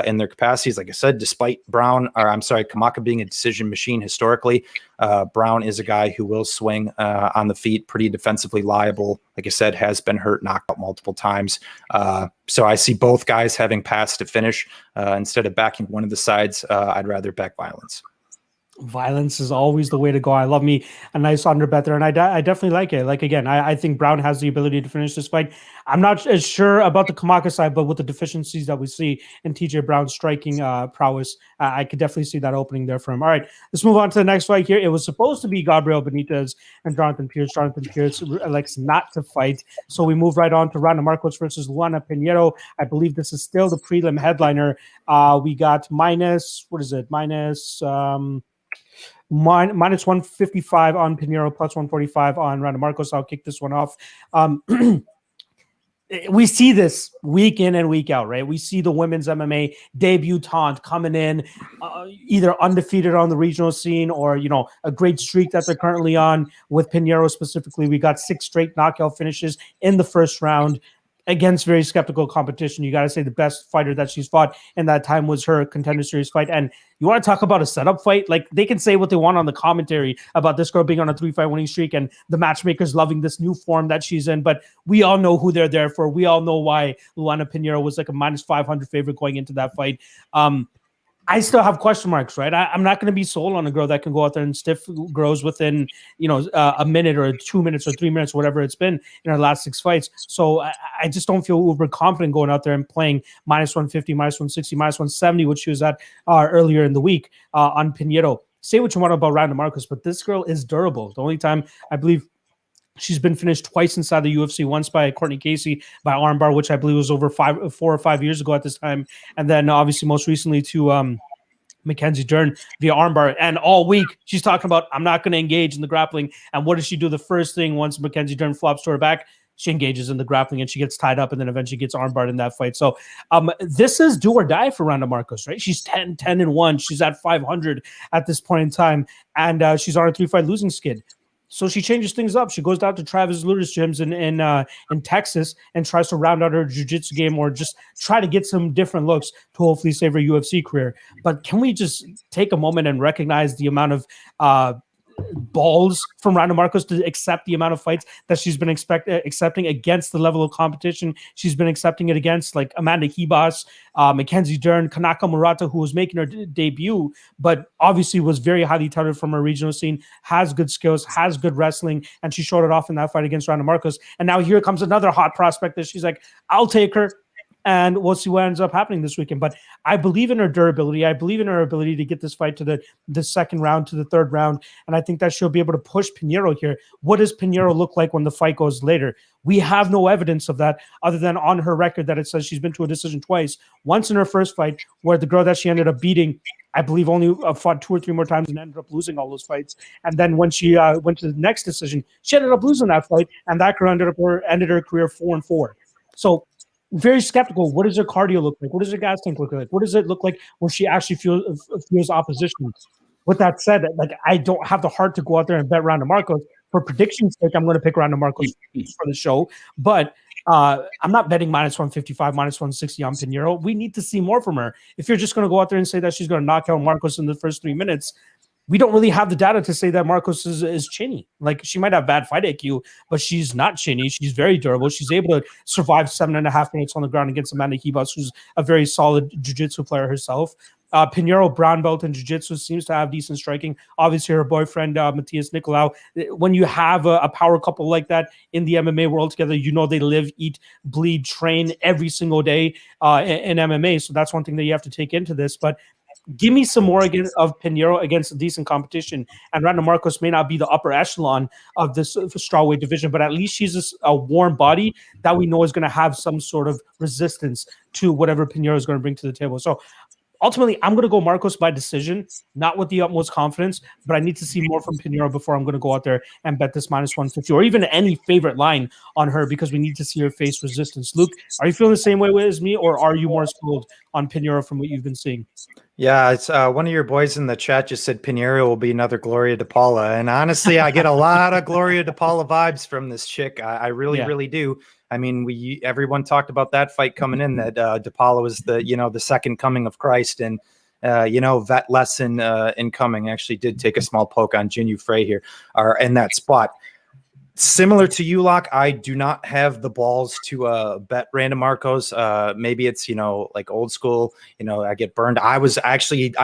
in their capacities. Like I said, despite Kamaka being a decision machine historically, Brown is a guy who will swing on the feet, pretty defensively liable. Like I said, has been hurt, knocked out multiple times. So I see both guys having paths to finish. Instead of backing one of the sides, I'd rather back violence. Violence is always the way to go. I love me a nice under bet there, and I definitely like it. Like, again, I think Brown has the ability to finish this fight. I'm not as sure about the Kamaka side, but with the deficiencies that we see in TJ Brown's striking prowess, I could definitely see that opening there for him. All right, let's move on to the next fight here. It was supposed to be Gabriel Benitez and Jonathan Pierce. Jonathan Pierce elects not to fight, so we move right on to Randa Markos versus Luana Pinheiro. I believe this is still the prelim headliner. We got minus 155 on Pinheiro, plus 145 on Randa Markos. I'll kick this one off. We see this week in and week out, right? We see the women's MMA debutante coming in, either undefeated on the regional scene or, a great streak that they're currently on. With Pinheiro specifically, we got 6 straight knockout finishes in the first round against very skeptical competition. You got to say the best fighter that she's fought in that time was her Contender Series fight. And you want to talk about a setup fight? Like, they can say what they want on the commentary about this girl being on a 3-fight winning streak and the matchmakers loving this new form that she's in. But we all know who they're there for. We all know why Luana Pinheiro was like a minus 500 favorite going into that fight. I still have question marks, right? I'm not going to be sold on a girl that can go out there and stiff girls within, a minute or 2 minutes or 3 minutes, whatever it's been in her last 6 fights. So I just don't feel uber confident going out there and playing minus 150, minus 160, minus 170, which she was at earlier in the week on Pinheiro. Say what you want about Randa Markos, but this girl is durable. The only time I believe she's been finished twice inside the UFC, once by Courtney Casey by armbar, which I believe was over 4 or 5 years ago at this time. And then obviously most recently to Mackenzie Dern via armbar. And all week she's talking about, I'm not going to engage in the grappling. And what does she do? The first thing, once Mackenzie Dern flops to her back, she engages in the grappling and she gets tied up and then eventually gets armbarred in that fight. So this is do or die for Randa Markos, right? She's 10-1. She's at 500 at this point in time. And she's on a 3-fight losing skid. So she changes things up. She goes down to Travis Luter's gyms in Texas and tries to round out her jiu-jitsu game or just try to get some different looks to hopefully save her UFC career. But can we just take a moment and recognize the amount of balls from Randa Markos to accept the amount of fights that she's been accepting against the level of competition she's been accepting it against, like Amanda Ribas, Mackenzie Dern, Kanako Murata, who was making her debut, but obviously was very highly touted from her regional scene, has good skills, has good wrestling, and she showed it off in that fight against Randa Markos. And now here comes another hot prospect that she's like, I'll take her. And we'll see what ends up happening this weekend. But I believe in her durability. I believe in her ability to get this fight to the second round, to the third round. And I think that she'll be able to push Pinheiro here. What does Pinheiro look like when the fight goes later? We have no evidence of that other than on her record that it says she's been to a decision twice. Once in her first fight, where the girl that she ended up beating, I believe, only fought 2 or 3 more times and ended up losing all those fights. And then when she went to the next decision, she ended up losing that fight. And that girl ended her career 4-4. So very skeptical. What does her cardio look like? What does her gas tank look like? What does it look like when she actually feels opposition? With that said, like, I don't have the heart to go out there and bet Randa Markos. For prediction's sake, I'm going to pick Randa Markos for the show. But I'm not betting minus 155, minus 160 on Pinheiro. We need to see more from her. If you're just going to go out there and say that she's going to knock out Markos in the first 3 minutes, we don't really have the data to say that Markos is chinny. Like, she might have bad fight IQ, but she's not chinny. She's very durable. She's able to survive 7.5 minutes on the ground against Amanda Ribas, who's a very solid jiu-jitsu player herself. Pinheiro, brown belt in jiu-jitsu, seems to have decent striking. Obviously, her boyfriend, Matthias Nicolau. When you have a power couple like that in the MMA world together, they live, eat, bleed, train every single day in MMA. So that's one thing that you have to take into this. But give me some more of Pinheiro against decent competition. And Randa Markos may not be the upper echelon of this strawweight division, but at least she's a warm body that we know is going to have some sort of resistance to whatever Pinheiro is going to bring to the table. So ultimately, I'm going to go Markos by decision, not with the utmost confidence, but I need to see more from Pinheiro before I'm going to go out there and bet this minus 150 or even any favorite line on her, because we need to see her face resistance. Luke, are you feeling the same way as me, or are you more sold on Pinheiro from what you've been seeing? Yeah, it's one of your boys in the chat just said Pinheiro will be another Gloria DePaula. And honestly, I get a lot of Gloria DePaula vibes from this chick. I really do. I mean, everyone talked about that fight coming in, that DePaula was the second coming of Christ, and vet lesson incoming. Actually did take a small poke on Jin Yu Frey here, or in that spot. Similar to you, Locke, I do not have the balls to bet Randa Markos. Maybe it's, like old school, I get burned. I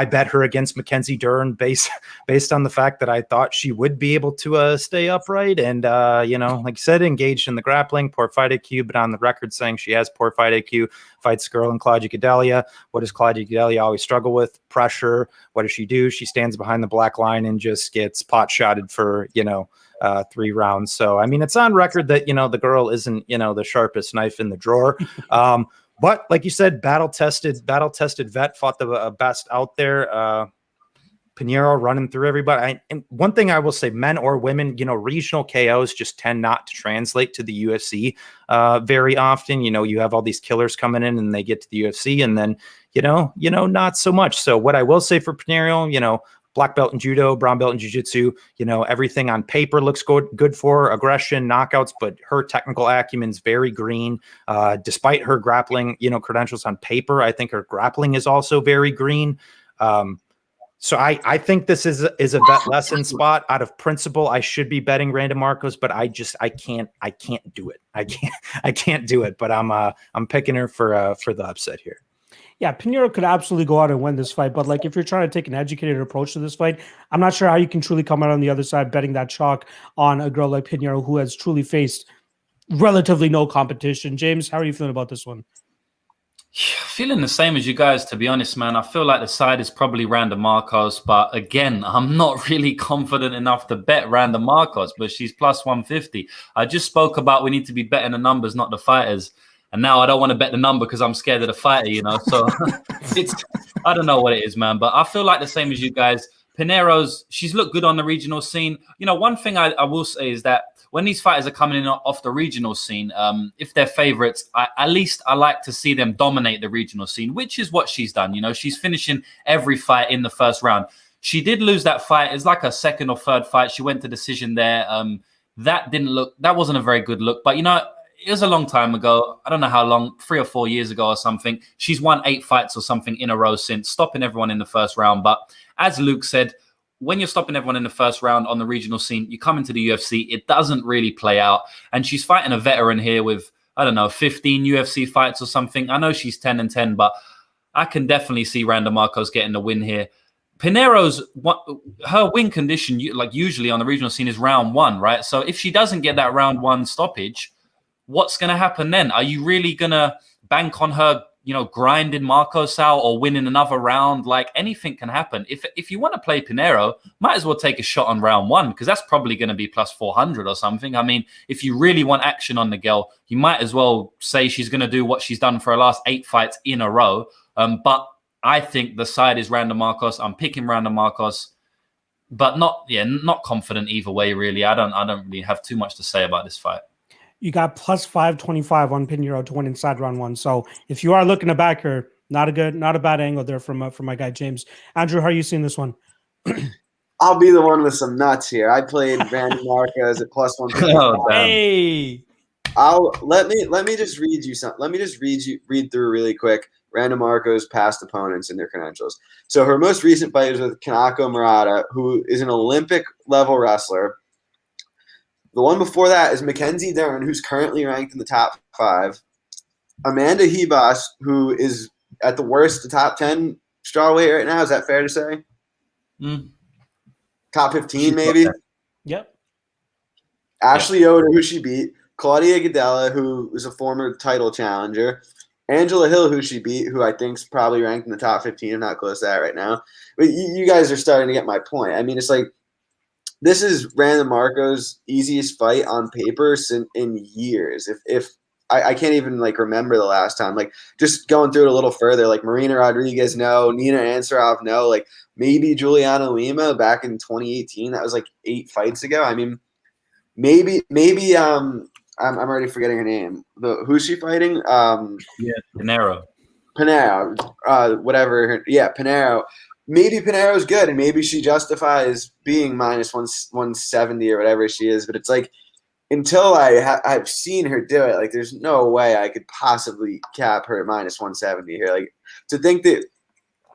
bet her against Mackenzie Dern based on the fact that I thought she would be able to stay upright. And, like you said, engaged in the grappling, poor fight IQ, but on the record saying she has poor fight IQ, fights girl in Claudia Gadelha. What does Claudia Gadelha always struggle with? Pressure. What does she do? She stands behind the black line and just gets pot shotted for, 3 rounds. So, I mean, it's on record that, the girl isn't, the sharpest knife in the drawer. But like you said, battle tested vet, fought the best out there. Pinheiro running through everybody. And one thing I will say, men or women, regional KOs just tend not to translate to the UFC very often. You have all these killers coming in and they get to the UFC and then, not so much. So what I will say for Pinheiro, black belt in judo, brown belt in jiu-jitsu, everything on paper looks good for her, aggression, knockouts, but her technical acumen's very green. Despite her grappling, credentials on paper, I think her grappling is also very green. So I think this is a bet lesson spot. Out of principle, I should be betting Randa Markos, but I can't do it. I can't do it, but I'm picking her for the upset here. Yeah, Pinheiro could absolutely go out and win this fight, but like if you're trying to take an educated approach to this fight, I'm not sure how you can truly come out on the other side betting that chalk on a girl like Pinheiro who has truly faced relatively no competition. James, how are you feeling about this one? Feeling the same as you guys, to be honest, man. I feel like the side is probably Randa Markos, but again, I'm not really confident enough to bet Randa Markos, but she's plus 150. I just spoke about we need to be betting the numbers, not the fighters. And now I don't want to bet the number because I'm scared of the fighter, So I don't know what it is, man. But I feel like the same as you guys. Pinheiro's, she's looked good on the regional scene. One thing I will say is that when these fighters are coming in off the regional scene, if they're favorites, at least I like to see them dominate the regional scene, which is what she's done. She's finishing every fight in the first round. She did lose that fight. It's like a second or third fight. She went to decision there. That wasn't a very good look. But, it was a long time ago. I don't know how long, 3 or 4 years ago or something. She's won 8 fights or something in a row since, stopping everyone in the first round. But as Luke said, when you're stopping everyone in the first round on the regional scene, you come into the UFC, it doesn't really play out. And she's fighting a veteran here with, 15 UFC fights or something. I know she's 10-10, but I can definitely see Randa Markos getting the win here. Pinheiro's, her win condition, usually on the regional scene, is round 1, right? So if she doesn't get that round 1 stoppage, what's going to happen then? Are you really going to bank on her, grinding Markos out or winning another round? Like, anything can happen. If you want to play Pinheiro, might as well take a shot on round 1 because that's probably going to be plus 400 or something. I mean, if you really want action on the girl, you might as well say she's going to do what she's done for her last 8 fights in a row. But I think the side is Randa Markos. I'm picking Randa Markos, but not confident either way, really. I don't really have too much to say about this fight. You got plus 525 on Pinheiro to win inside round 1. So if you are looking to back her, not a bad angle there from my guy James. Andrew, how are you seeing this one? I'll be the one with some nuts here. I played Randa Markos at plus 155. Hey, let me just read you something. Let me just read through really quick Randa Markos' past opponents and their credentials. So her most recent fight was with Kanako Murata, who is an Olympic level wrestler. The one before that is Mackenzie Dern, who's currently ranked in the top 5. Amanda Hebas, who is at the worst, the top 10 strawweight right now. Is that fair to say? Top 15, maybe? Yep. Ashley Yoder, who she beat. Claudia Gadelha, who is a former title challenger. Angela Hill, who she beat, who I think is probably ranked in the top 15, if not close to that right now. But you guys are starting to get my point. I mean, it's like, this is Randa Markos' easiest fight on paper in years. If I can't even remember the last time. Just going through it a little further, Marina Rodriguez, no. Nina Ansarov, no. Maybe Juliana Lima back in 2018. That was 8 fights ago. I mean, maybe I'm already forgetting her name. Who's she fighting? Pinheiro. Whatever. Pinheiro. Maybe Pinheiro's good, and maybe she justifies being minus 170 or whatever she is. But it's until I've seen her do it, like there's no way I could possibly cap her at -170 here. Like to think that,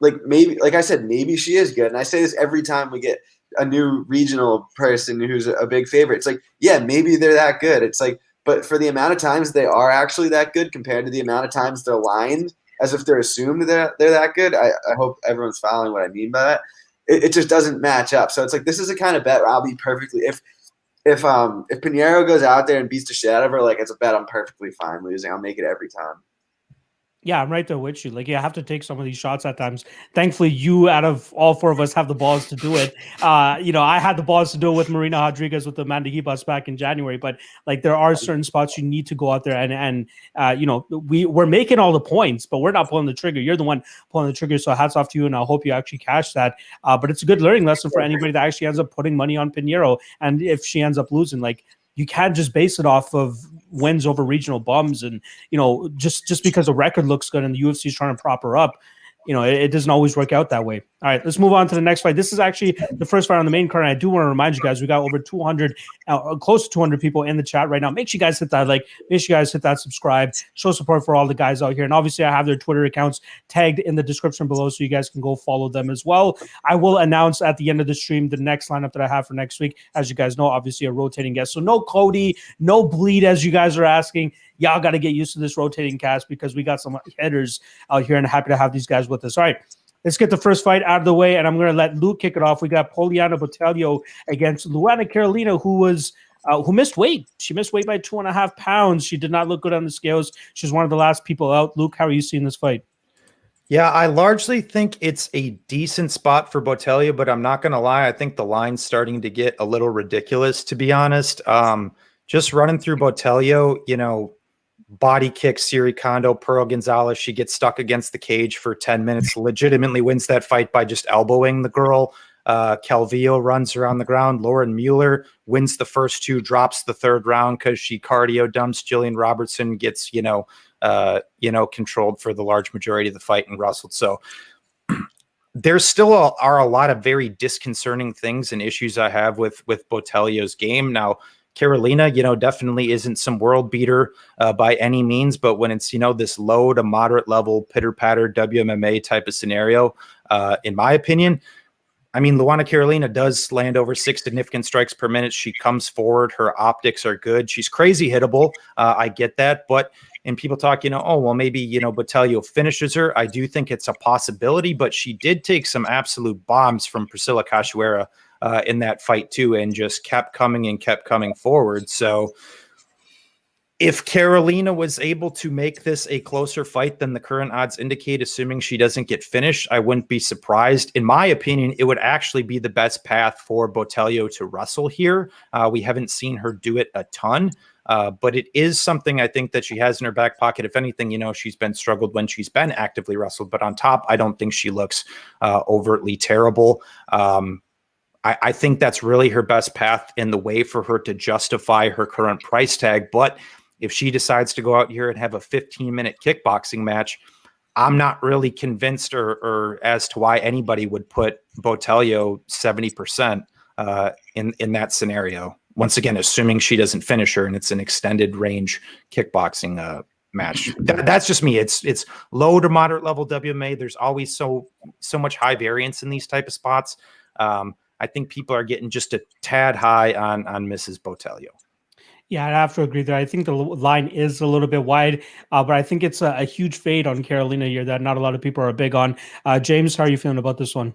like maybe, like I said, maybe she is good. And I say this every time we get a new regional person who's a big favorite. It's like, yeah, maybe they're that good. It's like, but for the amount of times they are actually that good compared to the amount of times they're lined as if they're assumed they're that good. I hope everyone's following what I mean by that. It just doesn't match up. So it's like, this is a kind of bet where I'll be perfectly, if Pinheiro goes out there and beats the shit out of her, like it's a bet I'm perfectly fine losing. I'll make it every time. Yeah, I'm right there with you. Like, you have to take some of these shots at times. Thankfully, you, out of all four of us, have the balls to do it. I had the balls to do it with Marina Rodriguez with the Amanda Ribas back in January. But like, there are certain spots you need to go out there and we're making all the points, but we're not pulling the trigger. You're the one pulling the trigger. So hats off to you, and I hope you actually catch that. But it's a good learning lesson for anybody that actually ends up putting money on Pinheiro. And if she ends up losing, like, you can't just base it off of wins over regional bums, and just because the record looks good and the UFC is trying to prop her up, it doesn't always work out that way. All right, let's move on to the next fight. This is actually the first fight on the main card, and I do want to remind you guys, we got over 200, close to 200 people in the chat right now. Make sure you guys hit that like, make sure you guys hit that subscribe, show support for all the guys out here. And obviously, I have their Twitter accounts tagged in the description below, so you guys can go follow them as well. I will announce at the end of the stream the next lineup that I have for next week. As you guys know, obviously a rotating guest. So no Cody, no Bleed, as you guys are asking. Y'all got to get used to this rotating cast because we got some hitters out here, and happy to have these guys with us. All right, let's get the first fight out of the way, and I'm going to let Luke kick it off. We got Poliana Botelho against Luana Carolina, who missed weight. She missed weight by 2.5 pounds. She did not look good on the scales. She's one of the last people out. Luke, how are you seeing this fight? Yeah, I largely think it's a decent spot for Botelho, but I'm not going to lie. I think the line's starting to get a little ridiculous, to be honest. Just running through Botelho, body kick, Siri Kondo, Pearl Gonzalez. She gets stuck against the cage for 10 minutes, legitimately wins that fight by just elbowing the girl. Calvillo runs around the ground. Lauren Mueller wins the first two, drops the third round because she cardio dumps. Jillian Robertson gets, controlled for the large majority of the fight and wrestled. So there still are a lot of very disconcerting things and issues I have with Botelho's game. Now, Carolina, definitely isn't some world beater by any means, but when it's, this low to moderate level pitter patter WMMA type of scenario, in my opinion, Luana Carolina does land over 6 significant strikes per minute. She comes forward. Her optics are good. She's crazy hittable. I get that. But, and people talk, maybe, Botelho finishes her. I do think it's a possibility, but she did take some absolute bombs from Priscilla Cachoeira in that fight too, and just kept coming forward. So if Carolina was able to make this a closer fight than the current odds indicate, assuming she doesn't get finished, I wouldn't be surprised. In my opinion, it would actually be the best path for Botelho to wrestle here. We haven't seen her do it a ton, but it is something I think that she has in her back pocket. If anything, she's been struggled when she's been actively wrestled, but on top, I don't think she looks overtly terrible. I think that's really her best path in the way for her to justify her current price tag. But if she decides to go out here and have a 15-minute kickboxing match, I'm not really convinced or as to why anybody would put Botelho 70% in that scenario. Once again, assuming she doesn't finish her and it's an extended range kickboxing match. That's just me. It's low to moderate level WMA. There's always so much high variance in these type of spots. I think people are getting just a tad high on Mrs. Botelho. Yeah, I have to agree there. I think the line is a little bit wide, but I think it's a huge fade on Carolina here that not a lot of people are big on. James, how are you feeling about this one?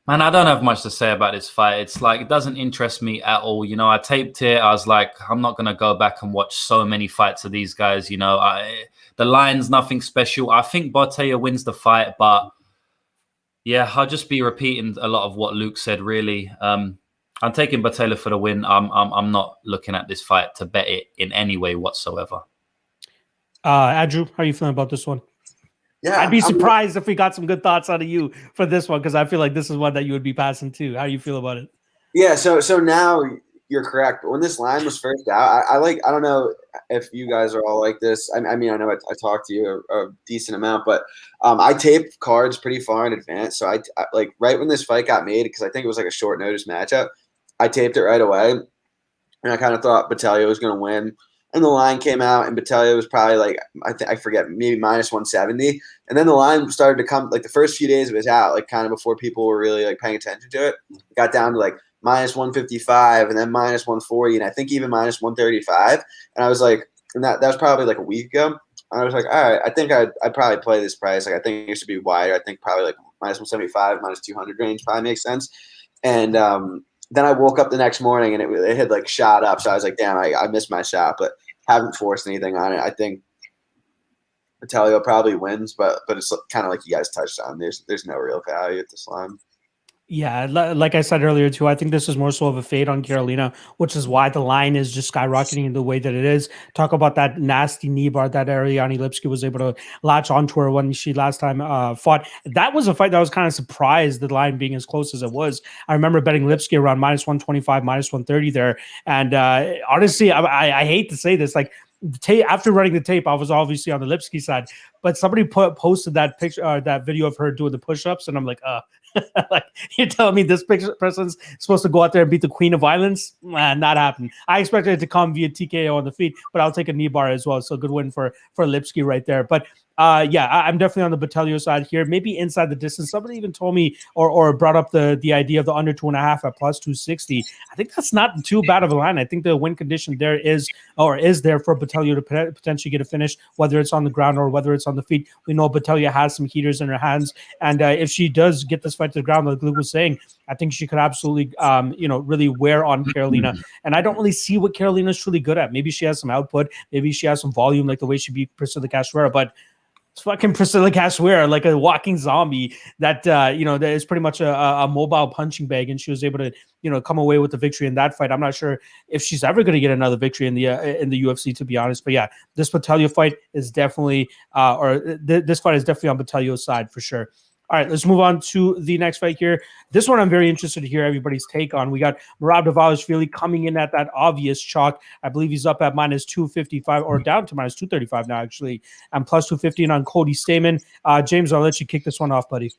Man, I don't have much to say about this fight. It's like, it doesn't interest me at all. I taped it. I was like, I'm not going to go back and watch so many fights of these guys. The line's nothing special. I think Botelho wins the fight, but yeah, I'll just be repeating a lot of what Luke said, really. I'm taking Botelho for the win. I'm not looking at this fight to bet it in any way whatsoever. Andrew, how are you feeling about this one? Yeah, I'd be surprised if we got some good thoughts out of you for this one, because I feel like this is one that you would be passing too. How do you feel about it? Yeah, so now you're correct. But when this line was first out, I don't know if you guys are all like this. I know I talked to you a decent amount, but I taped cards pretty far in advance. So I like right when this fight got made, because I think it was like a short notice matchup, I taped it right away. and I kind of thought Botelho was going to win. And the line came out, and Botelho was probably like, I forget, maybe minus 170. And then the line started to come, like the first few days it was out, like kind of before people were really like paying attention to it. It got down to like minus 155 and then minus 140, and I think even minus 135. And I was like, and that was probably like a week ago. I was like, all right, I think I'd probably play this price. Like I think it should be wider. I think probably like minus 175, minus 200 range probably makes sense. And then I woke up the next morning and it had like shot up. So I was like, damn, I missed my shot, but haven't forced anything on it. I think Botelho probably wins, but it's kind of like you guys touched on. There's no real value at this line. Yeah, like I said earlier too, I think this is more so of a fade on Karolina, which is why the line is just skyrocketing in the way that it is. Talk about that nasty knee bar that Ariane Lipski was able to latch onto her when she last time fought. That was a fight that I was kind of surprised the line being as close as it was. I remember betting Lipski around minus 125, minus 130 there. And honestly, I hate to say this, like after running the tape, I was obviously on the Lipski side, but somebody posted that picture, that video of her doing the push-ups, and I'm like, like you're telling me this person's supposed to go out there and beat the Queen of Violence? Not happening. I expected it to come via TKO on the feet, but I'll take a knee bar as well. So good win for Lipski right there. But yeah, I'm definitely on the Botelho side here. Maybe inside the distance. Somebody even told me or brought up the idea of the under 2.5 at plus 260. I think that's not too bad of a line. I think the win condition there is there for Botelho to potentially get a finish, whether it's on the ground or whether it's on the feet. We know Botelho has some heaters in her hands, and if she does get this fight to the ground, like Luke was saying, I think she could absolutely, really wear on Karolina. And I don't really see what Karolina's truly good at. Maybe she has some output, maybe she has some volume, like the way she beat Priscilla Cachoeira, but it's fucking Priscilla Cachoeira, like a walking zombie that that is pretty much a mobile punching bag, and she was able to come away with the victory in that fight. I'm not sure if she's ever going to get another victory in the UFC, to be honest. But yeah, this Botelho fight is definitely this fight is definitely on Botelho's side for sure. All right, let's move on to the next fight here. This one I'm very interested to hear everybody's take on. We got Merab Dvalishvhili coming in at that obvious chalk. I believe he's up at minus 255 or down to minus 235 now, actually, and plus 215 on Cody Stamann. James, I'll let you kick this one off, buddy.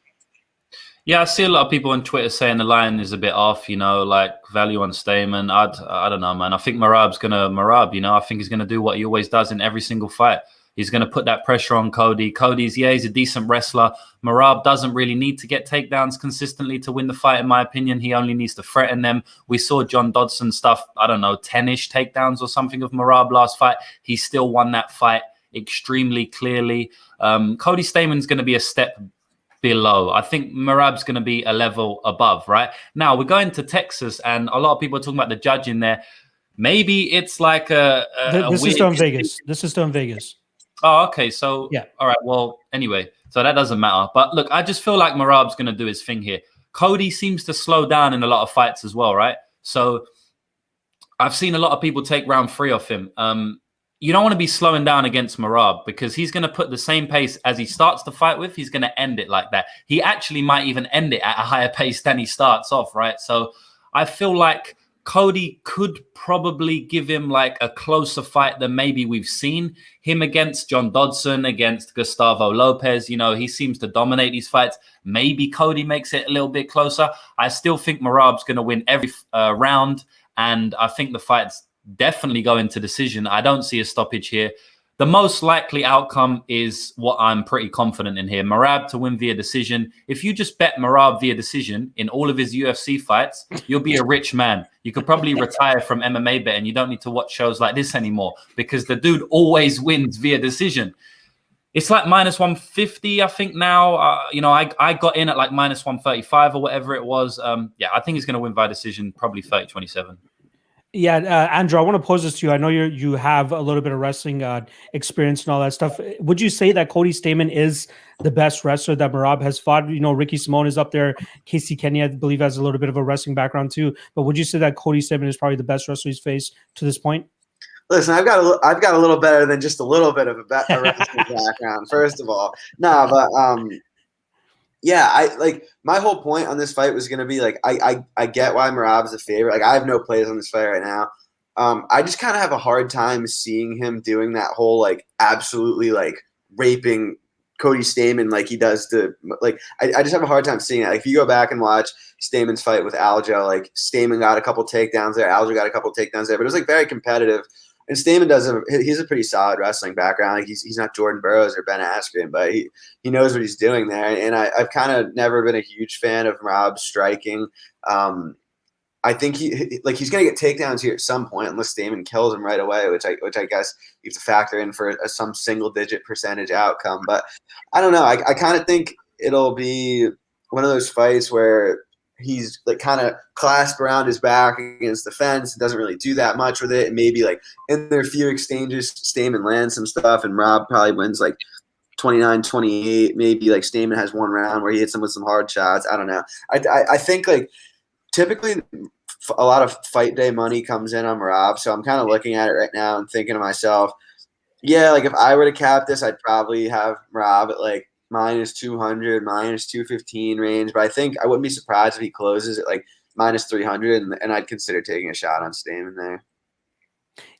Yeah, I see a lot of people on Twitter saying the line is a bit off, like value on Stamann. I don't know, man. I think Merab's going to Merab, I think he's going to do what he always does in every single fight. He's going to put that pressure on Cody. He's a decent wrestler. Merab doesn't really need to get takedowns consistently to win the fight, in my opinion. He only needs to threaten them. We saw John Dodson stuff, 10-ish takedowns or something of Merab last fight. He still won that fight extremely clearly. Cody Stamann's going to be a step below. I think Merab's going to be a level above, right? Now, we're going to Texas, and a lot of people are talking about the judging there. Maybe it's like This is still in Vegas. This is still in Vegas. Oh, okay. So, yeah. All right. Well, anyway, so that doesn't matter. But look, I just feel like Merab's going to do his thing here. Cody seems to slow down in a lot of fights as well, right? So I've seen a lot of people take round 3 off him. You don't want to be slowing down against Merab because he's going to put the same pace as he starts the fight with. He's going to end it like that. He actually might even end it at a higher pace than he starts off, right? So I feel like Cody could probably give him like a closer fight than maybe we've seen him against John Dodson, against Gustavo Lopez. He seems to dominate these fights. Maybe Cody makes it a little bit closer. I still think Merab's going to win every round, and I think the fight's definitely going to decision. I don't see a stoppage here. The most likely outcome is what I'm pretty confident in here. Merab to win via decision. If you just bet Merab via decision in all of his UFC fights, you'll be a rich man. You could probably retire from MMA betting. You don't need to watch shows like this anymore because the dude always wins via decision. It's like minus 150, I think now. I got in at like minus 135 or whatever it was. I think he's going to win by decision, probably 30-27. Yeah, Andrew, I want to pose this to you. I know you have a little bit of wrestling experience and all that stuff. Would you say that Cody Stamann is the best wrestler that Merab has fought? Ricky Simone is up there. Casey Kenny, I believe, has a little bit of a wrestling background too. But would you say that Cody Stamann is probably the best wrestler he's faced to this point? Listen, I've got a little better than just a little bit of a wrestling background. First of all, yeah, my whole point on this fight was going to be like, I get why Merab's the favorite. Like, I have no plays on this fight right now. I just kind of have a hard time seeing him doing that whole like absolutely like raping Cody Stamann like he does to like I just have a hard time seeing that. Like if you go back and watch Stamann's fight with Aljo, like Stamann got a couple takedowns there, Aljo got a couple takedowns there, but it was like very competitive. And Stamann he's a pretty solid wrestling background. Like he's not Jordan Burroughs or Ben Askren, but he knows what he's doing there. And I've kind of never been a huge fan of Merab's striking. I think he's going to get takedowns here at some point unless Stamann kills him right away, which I guess you have to factor in for some single-digit percentage outcome. But I don't know. I kind of think it'll be one of those fights where he's like kind of clasped around his back against the fence and doesn't really do that much with it. And maybe like in their few exchanges, Stamann lands some stuff and Merab probably wins like 29-28. Maybe like Stamann has one round where he hits him with some hard shots. I don't know. I think like typically a lot of fight day money comes in on Merab. So I'm kind of looking at it right now and thinking to myself, yeah, like if I were to cap this, I'd probably have Merab at like -200, -215 range. But I think I wouldn't be surprised if he closes at like -300 and I'd consider taking a shot on Stamann there.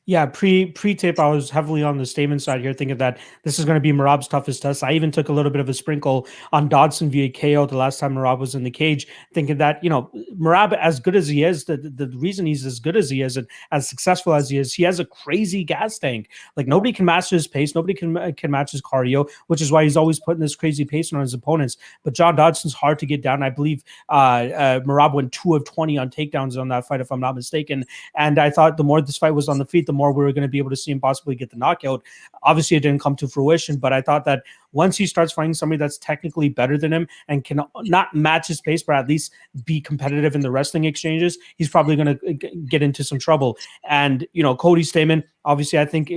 Yeah, pre-tape, I was heavily on the Stamann side here, thinking that this is going to be Merab's toughest test. I even took a little bit of a sprinkle on Dodson via KO the last time Merab was in the cage, thinking that, Merab, as good as he is, the reason he's as good as he is and as successful as he has a crazy gas tank. Like nobody can match his pace, nobody can match his cardio, which is why he's always putting this crazy pace on his opponents. But John Dodson's hard to get down. I believe Merab went 2 of 20 on takedowns on that fight, if I'm not mistaken. And I thought the more this fight was on the feet, the more we were going to be able to see him possibly get the knockout. Obviously, it didn't come to fruition, but I thought that once he starts fighting somebody that's technically better than him and can not match his pace, but at least be competitive in the wrestling exchanges, he's probably going to get into some trouble. And, Cody Stamann, obviously, I think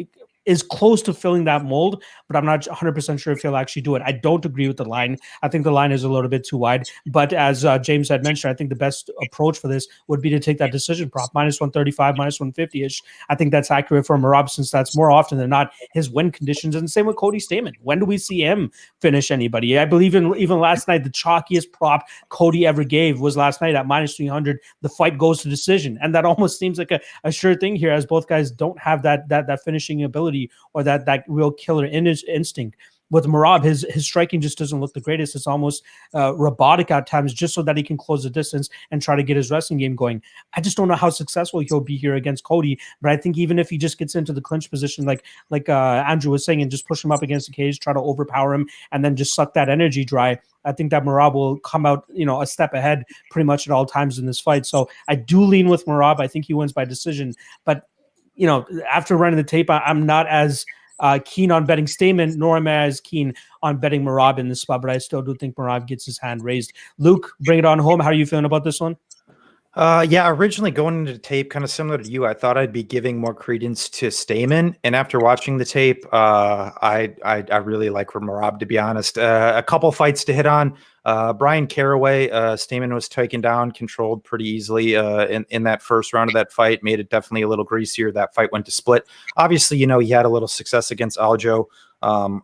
is close to filling that mold, but I'm not 100% sure if he'll actually do it. I don't agree with the line. I think the line is a little bit too wide. But as James had mentioned, I think the best approach for this would be to take that decision prop, -135, -150-ish. I think that's accurate for Merab since that's more often than not his win conditions. And the same with Cody Stamann. When do we see him finish anybody? I believe even last night, the chalkiest prop Cody ever gave was last night at -300. The fight goes to decision. And that almost seems like a sure thing here, as both guys don't have that finishing ability or that real killer instinct. With Merab, his striking just doesn't look the greatest. It's almost robotic at times, just so that he can close the distance and try to get his wrestling game going. I just don't know how successful he'll be here against Cody. But I think even if he just gets into the clinch position, like Andrew was saying, and just push him up against the cage, try to overpower him, and then just suck that energy dry, I think that Merab will come out, a step ahead pretty much at all times in this fight. So I do lean with Merab. I think he wins by decision. But after running the tape, I'm not as keen on betting Stamann, nor am I as keen on betting Merab in this spot, but I still do think Merab gets his hand raised. Luke, bring it on home. How are you feeling about this one? Yeah, originally going into the tape, kind of similar to you, I thought I'd be giving more credence to Stamann, and after watching the tape, I really like Merab, to be honest. A couple fights to hit on. Brian Caraway, Stamann was taken down, controlled pretty easily in that first round of that fight, made it definitely a little greasier. That fight went to split. Obviously, he had a little success against Aljo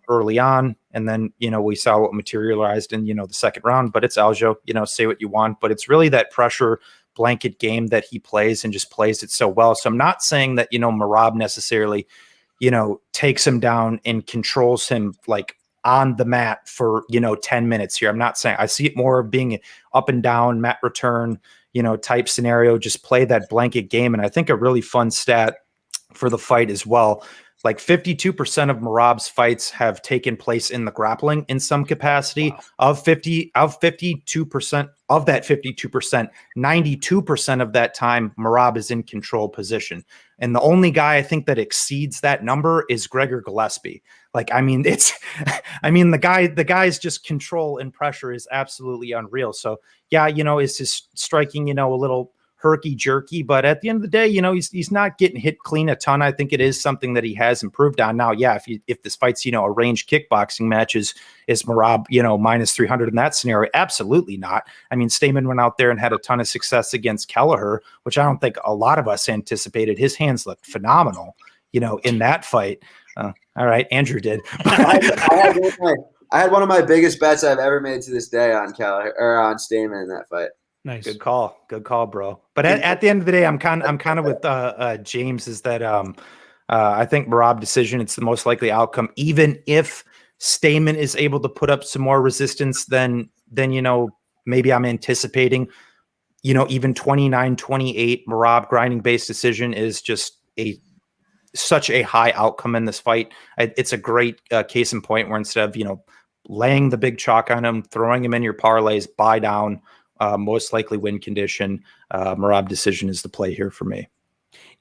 early on, and then, we saw what materialized in, the second round, but it's Aljo, say what you want, but it's really that pressure blanket game that he plays and just plays it so well. So I'm not saying that, Merab necessarily, takes him down and controls him like on the mat for, 10 minutes here. I'm not saying, I see it more of being up and down, mat return, type scenario, just play that blanket game. And I think a really fun stat for the fight as well, like 52% of Merab's fights have taken place in the grappling in some capacity. Wow. Of 52% of that 52%, 92% of that time, Merab is in control position. And the only guy I think that exceeds that number is Gregor Gillespie. The guy's just control and pressure is absolutely unreal. So yeah, is his striking, a little herky jerky, but at the end of the day, he's not getting hit clean a ton. I think it is something that he has improved on. Now, yeah, if this fight's, a range kickboxing match, is Merab, -300 in that scenario? Absolutely not. I mean, Stamann went out there and had a ton of success against Kelleher, which I don't think a lot of us anticipated. His hands looked phenomenal, in that fight. All right, Andrew did. I had one of my biggest bets I've ever made to this day on Kelleher or on Stamann in that fight. Nice. Good call, bro. But at the end of the day, I'm kind of with James, is that I think Merab decision, it's the most likely outcome, even if Stamann is able to put up some more resistance than maybe I'm anticipating. Even 29-28 Merab grinding base decision is just such a high outcome in this fight. It's a great case in point where instead of laying the big chalk on him, throwing him in your parlays, buy down, most likely win condition, Merab decision is the play here for me.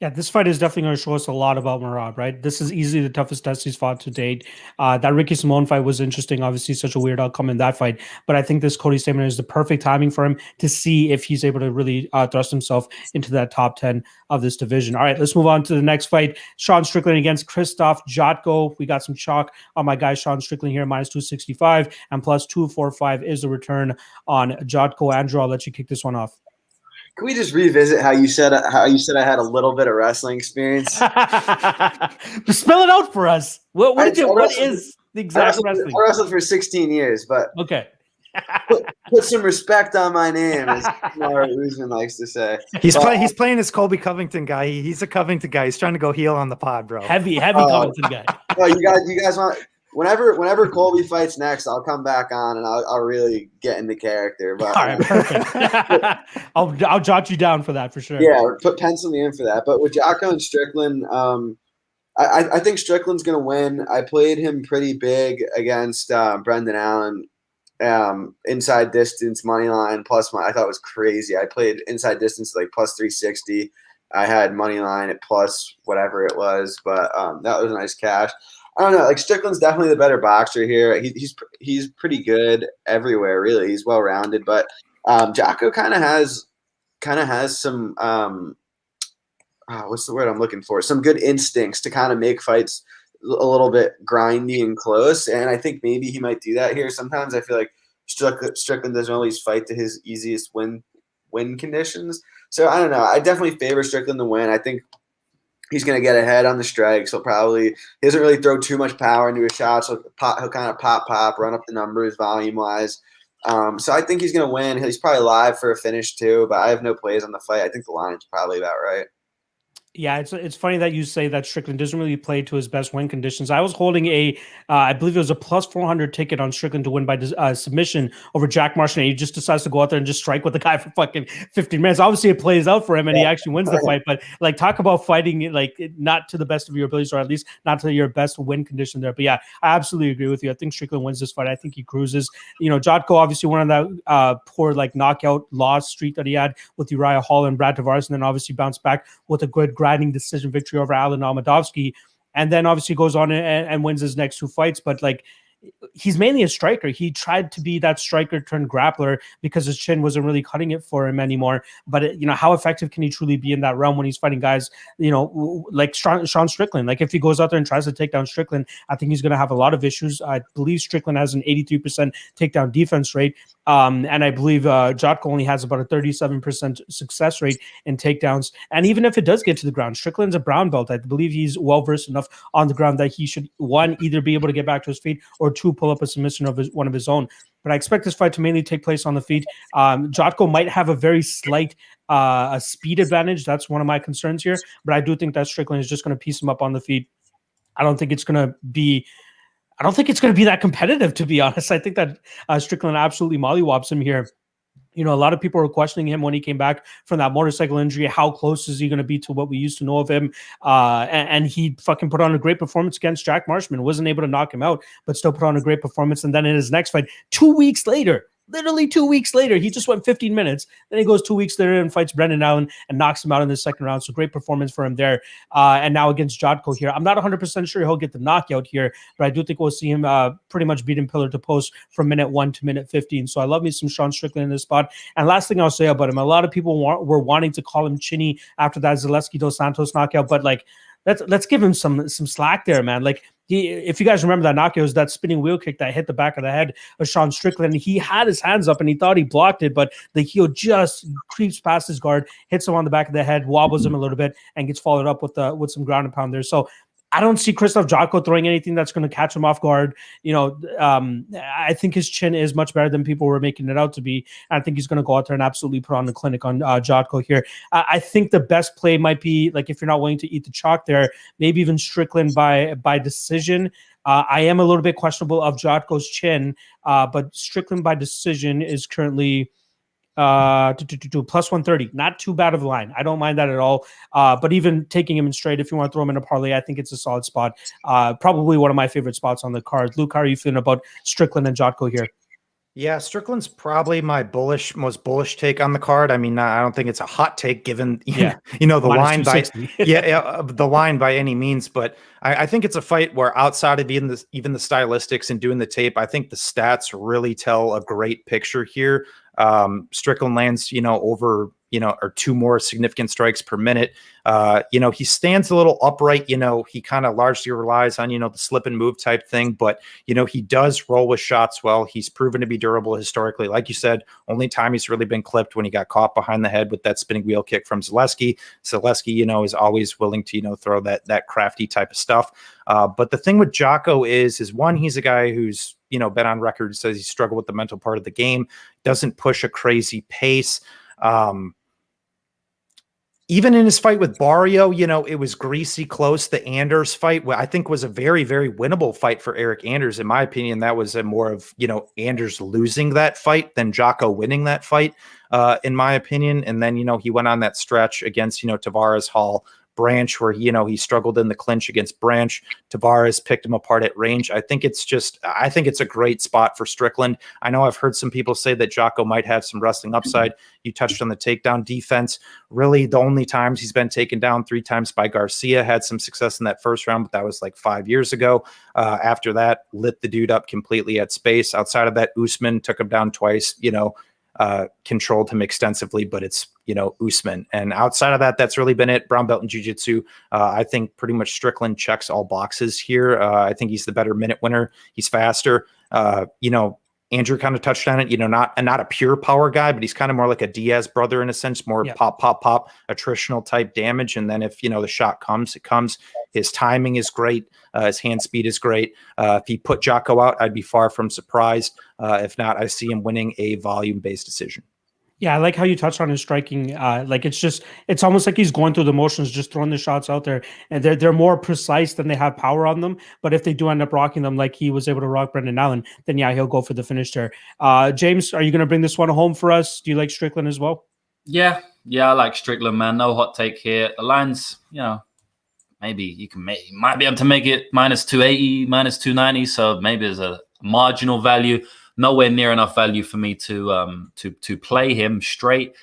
Yeah, this fight is definitely going to show us a lot about Merab, right? This is easily the toughest test he's fought to date. That Ricky Simón fight was interesting. Obviously, such a weird outcome in that fight. But I think this Cody Stamann is the perfect timing for him to see if he's able to really thrust himself into that top 10 of this division. All right, let's move on to the next fight. Sean Strickland against Krzysztof Jotko. We got some chalk on my guy Sean Strickland here, minus 265. And plus 245 is the return on Jotko. Andrew, I'll let you kick this one off. Can we just revisit how you said I had a little bit of wrestling experience? Just spell it out for us. What is the exact wrestling? I wrestled for 16 years, but okay. put some respect on my name, as Mark Usman likes to say. He's playing his Colby Covington guy. He's a Covington guy. He's trying to go heel on the pod, bro. Heavy Covington guy. Well, you guys want. Whenever Colby fights next, I'll come back on and I'll really get into character. But all right, perfect. I'll jot you down for that for sure. Yeah, pencil me in for that. But with Jotko and Strickland, I think Strickland's gonna win. I played him pretty big against Brendan Allen, inside distance money line plus I thought it was crazy. I played inside distance like plus 360. I had money line at plus whatever it was, but that was a nice cash. I don't know. Like Strickland's definitely the better boxer here. He's pretty good everywhere, really. He's well rounded, but Jotko kind of has some what's the word I'm looking for? Some good instincts to kind of make fights a little bit grindy and close. And I think maybe he might do that here. Sometimes I feel like Strickland doesn't always fight to his easiest win conditions. So I don't know. I definitely favor Strickland to win. I think he's going to get ahead on the strikes. He doesn't really throw too much power into his shots. He'll kind of pop, run up the numbers volume-wise. So I think he's going to win. He's probably live for a finish too, but I have no plays on the fight. I think the line's probably about right. Yeah, it's funny that you say that Strickland doesn't really play to his best win conditions. I was holding I believe it was a plus 400 ticket on Strickland to win by submission over Jack Marshall. He just decides to go out there and just strike with the guy for fucking 15 minutes. Obviously, it plays out for him and he actually wins the fight. But like, talk about fighting like not to the best of your abilities, or at least not to your best win condition there. But yeah, I absolutely agree with you. I think Strickland wins this fight. I think he cruises. Jotko obviously one of that poor like knockout loss streak that he had with Uriah Hall and Brad Tavares, and then obviously bounced back with a good grinding decision victory over Alan Almadovsky, and then obviously goes on and wins his next two fights. But like, he's mainly a striker. He tried to be that striker turned grappler because his chin wasn't really cutting it for him anymore. But how effective can he truly be in that realm when he's fighting guys, like Sean Strickland? Like if he goes out there and tries to take down Strickland, I think he's going to have a lot of issues. I believe Strickland has an 83% takedown defense rate. And I believe Jotko only has about a 37% success rate in takedowns. And even if it does get to the ground, Strickland's a brown belt. I believe he's well-versed enough on the ground that he should, one, either be able to get back to his feet, or two, pull up a submission of one of his own. But I expect this fight to mainly take place on the feet. Jotko might have a very slight a speed advantage. That's one of my concerns here. But I do think that Strickland is just going to piece him up on the feet. I don't think it's going to be that competitive, to be honest. I think that Strickland absolutely mollywops him here. A lot of people were questioning him when he came back from that motorcycle injury. How close is he going to be to what we used to know of him? And he fucking put on a great performance against Jack Marshman. Wasn't able to knock him out, but still put on a great performance. And then in his next fight, 2 weeks later, literally 2 weeks later, he just went 15 minutes. Then he goes 2 weeks later and fights Brendan Allen and knocks him out in the second round. So great performance for him there. And now against Jotko here, I'm not 100% sure he'll get the knockout here, but I do think we'll see him pretty much beat him pillar to post from minute 1 to minute 15. So I love me some Sean Strickland in this spot. And last thing I'll say about him, a lot of people were wanting to call him chinny after that Zaleski dos Santos knockout, but like, let's give him some slack there, man. Like, if you guys remember that knockout, it was that spinning wheel kick that hit the back of the head of Sean Strickland. He had his hands up and he thought he blocked it, but the heel just creeps past his guard, hits him on the back of the head, wobbles him a little bit, and gets followed up with some ground and pound there. So I don't see Krzysztof Jotko throwing anything that's going to catch him off guard. I think his chin is much better than people were making it out to be. I think he's going to go out there and absolutely put on the clinic on Jotko here. I think the best play might be, like, if you're not willing to eat the chalk there, maybe even Strickland by decision. I am a little bit questionable of Jotko's chin, but Strickland by decision is currently plus 130. Not too bad of a line. I don't mind that at all. But even taking him in straight, if you want to throw him in a parlay, I think it's a solid spot. Probably one of my favorite spots on the card. Luke, how are you feeling about Strickland and Jotko here? Yeah, Strickland's probably my most bullish take on the card. I mean, I don't think it's a hot take given the line by the line by any means, but I think it's a fight where outside of even the stylistics and doing the tape, I think the stats really tell a great picture here. Strickland lands, over, or 2 more significant strikes per minute. He stands a little upright, he kind of largely relies on, the slip and move type thing, but, he does roll with shots well. He's proven to be durable historically. Like you said, only time he's really been clipped when he got caught behind the head with that spinning wheel kick from Zaleski. Zaleski, is always willing to, throw that crafty type of stuff. But the thing with Jotko is one, he's a guy who's, been on record, says he struggled with the mental part of the game, doesn't push a crazy pace. Even in his fight with Barrio, it was greasy close. The Anders fight, I think, was a very, very winnable fight for Eric Anders. In my opinion, that was a more of, Anders losing that fight than Jotko winning that fight, in my opinion. And then, he went on that stretch against, Tavares, Hall, Branch, where he struggled in the clinch against Branch. Tavares picked him apart at range. I think it's a great spot for Strickland. I know I've heard some people say that Jotko might have some wrestling upside. You touched on the takedown defense. Really, the only times he's been taken down, 3 times by Garcia, had some success in that first round, but that was like 5 years ago. After that, lit the dude up completely at space. Outside of that, Usman took him down twice, controlled him extensively, but it's, Usman. And outside of that, that's really been it. Brown belt in jiu-jitsu. I think pretty much Strickland checks all boxes here. I think he's the better minute winner. He's faster. Andrew kind of touched on it, not a pure power guy, but he's kind of more like a Diaz brother in a sense, more pop, attritional type damage. And then if, the shot comes, it comes. His timing is great. His hand speed is great. If he put Jotko out, I'd be far from surprised. If not, I see him winning a volume-based decision. Yeah, I like how you touched on his striking. It's almost like he's going through the motions, just throwing the shots out there, and they're more precise than they have power on them. But if they do end up rocking them, like he was able to rock Brendan Allen, then he'll go for the finish there. James, are you going to bring this one home for us? Do you like Strickland as well? Yeah, I like Strickland, man. No hot take here. The line's, maybe you might be able to make it minus 280, minus 290. So maybe there's a marginal value. Nowhere near enough value for me to play him straight.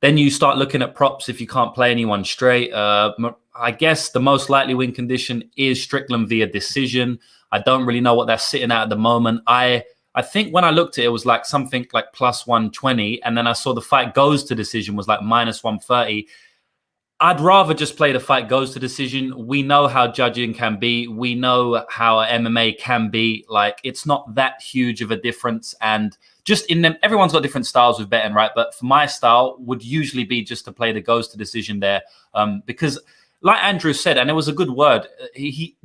Then you start looking at props if you can't play anyone straight. I guess the most likely win condition is Strickland via decision. I don't really know what they're sitting at the moment. I think when I looked at it, it was like something like plus 120, and then I saw the fight goes to decision was like minus 130. I'd rather just play the fight goes to decision. We know how judging can be. We know how MMA can be. Like, it's not that huge of a difference. And just in them, everyone's got different styles with betting, right? But for my style would usually be just to play the goes to decision there. Because like Andrew said, and it was a good word,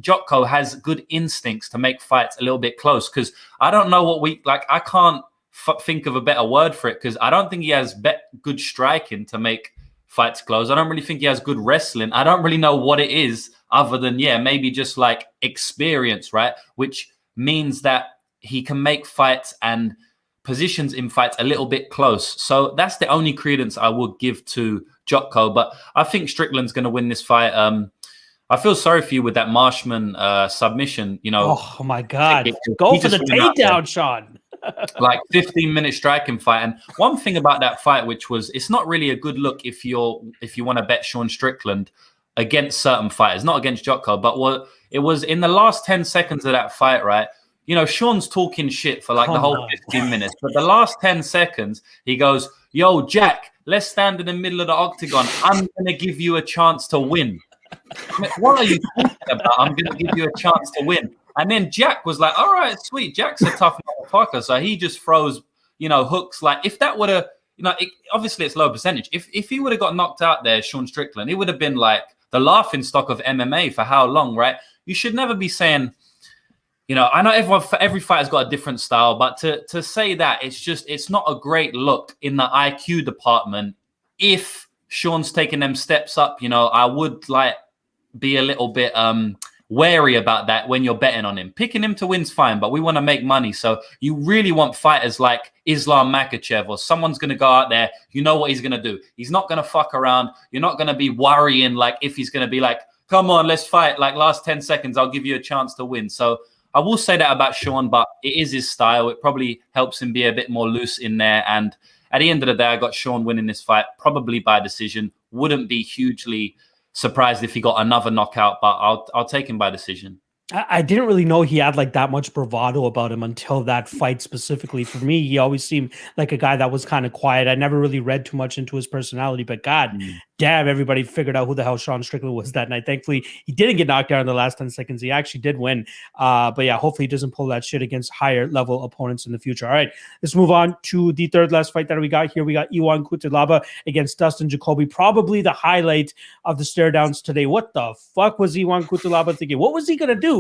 Jotko has good instincts to make fights a little bit close. Because I don't know what I can't think of a better word for it, because I don't think he has good striking to make fights close. I don't really think he has good wrestling. I don't really know what it is other than, maybe just like experience, right? Which means that he can make fights and positions in fights a little bit close. So that's the only credence I would give to Jotko. But I think Strickland's going to win this fight. I feel sorry for you with that Marshman submission. Oh my God. Go for the takedown, Sean. Like 15-minute striking fight. And one thing about that fight, which was, it's not really a good look if you want to bet Sean Strickland against certain fighters, not against Jotko, but it was in the last 10 seconds of that fight, right? Sean's talking shit for like the whole 15 minutes, but the last 10 seconds, he goes, "Yo, Jack, let's stand in the middle of the octagon. I'm going to give you a chance to win." I mean, what are you talking about? I'm going to give you a chance to win. And then Jack was like, all right, sweet. Jack's a tough motherfucker. So he just throws, hooks. Like, if that would have, obviously it's low percentage. If he would have got knocked out there, Sean Strickland, it would have been like the laughing stock of MMA for how long, right? You should never be saying, you know, I know every fighter's got a different style, but to say that, it's not a great look in the IQ department. If Sean's taking them steps up, you know, I would like be a little bit wary about that when you're betting on him. Picking him to win's fine, but we want to make money. So you really want fighters like Islam Makhachev, or someone's going to go out there, you know what he's going to do. He's not going to fuck around. You're not going to be worrying like if he's going to be like, come on, let's fight. Like last 10 seconds, I'll give you a chance to win. So I will say that about Sean, but it is his style. It probably helps him be a bit more loose in there. And at the end of the day, I got Sean winning this fight, probably by decision. Wouldn't be hugely surprised if he got another knockout, but I'll take him by decision. I didn't really know he had like that much bravado about him until that fight specifically. For me, he always seemed like a guy that was kind of quiet. I never really read too much into his personality, but God damn, everybody figured out who the hell Sean Strickland was that night. Thankfully, he didn't get knocked out in the last 10 seconds. He actually did win. But yeah, hopefully he doesn't pull that shit against higher level opponents in the future. All right, let's move on to the third last fight that we got here. We got Ion Cutelaba against Dustin Jacoby. Probably the highlight of the stare downs today. What the fuck was Ion Cutelaba thinking? What was he going to do?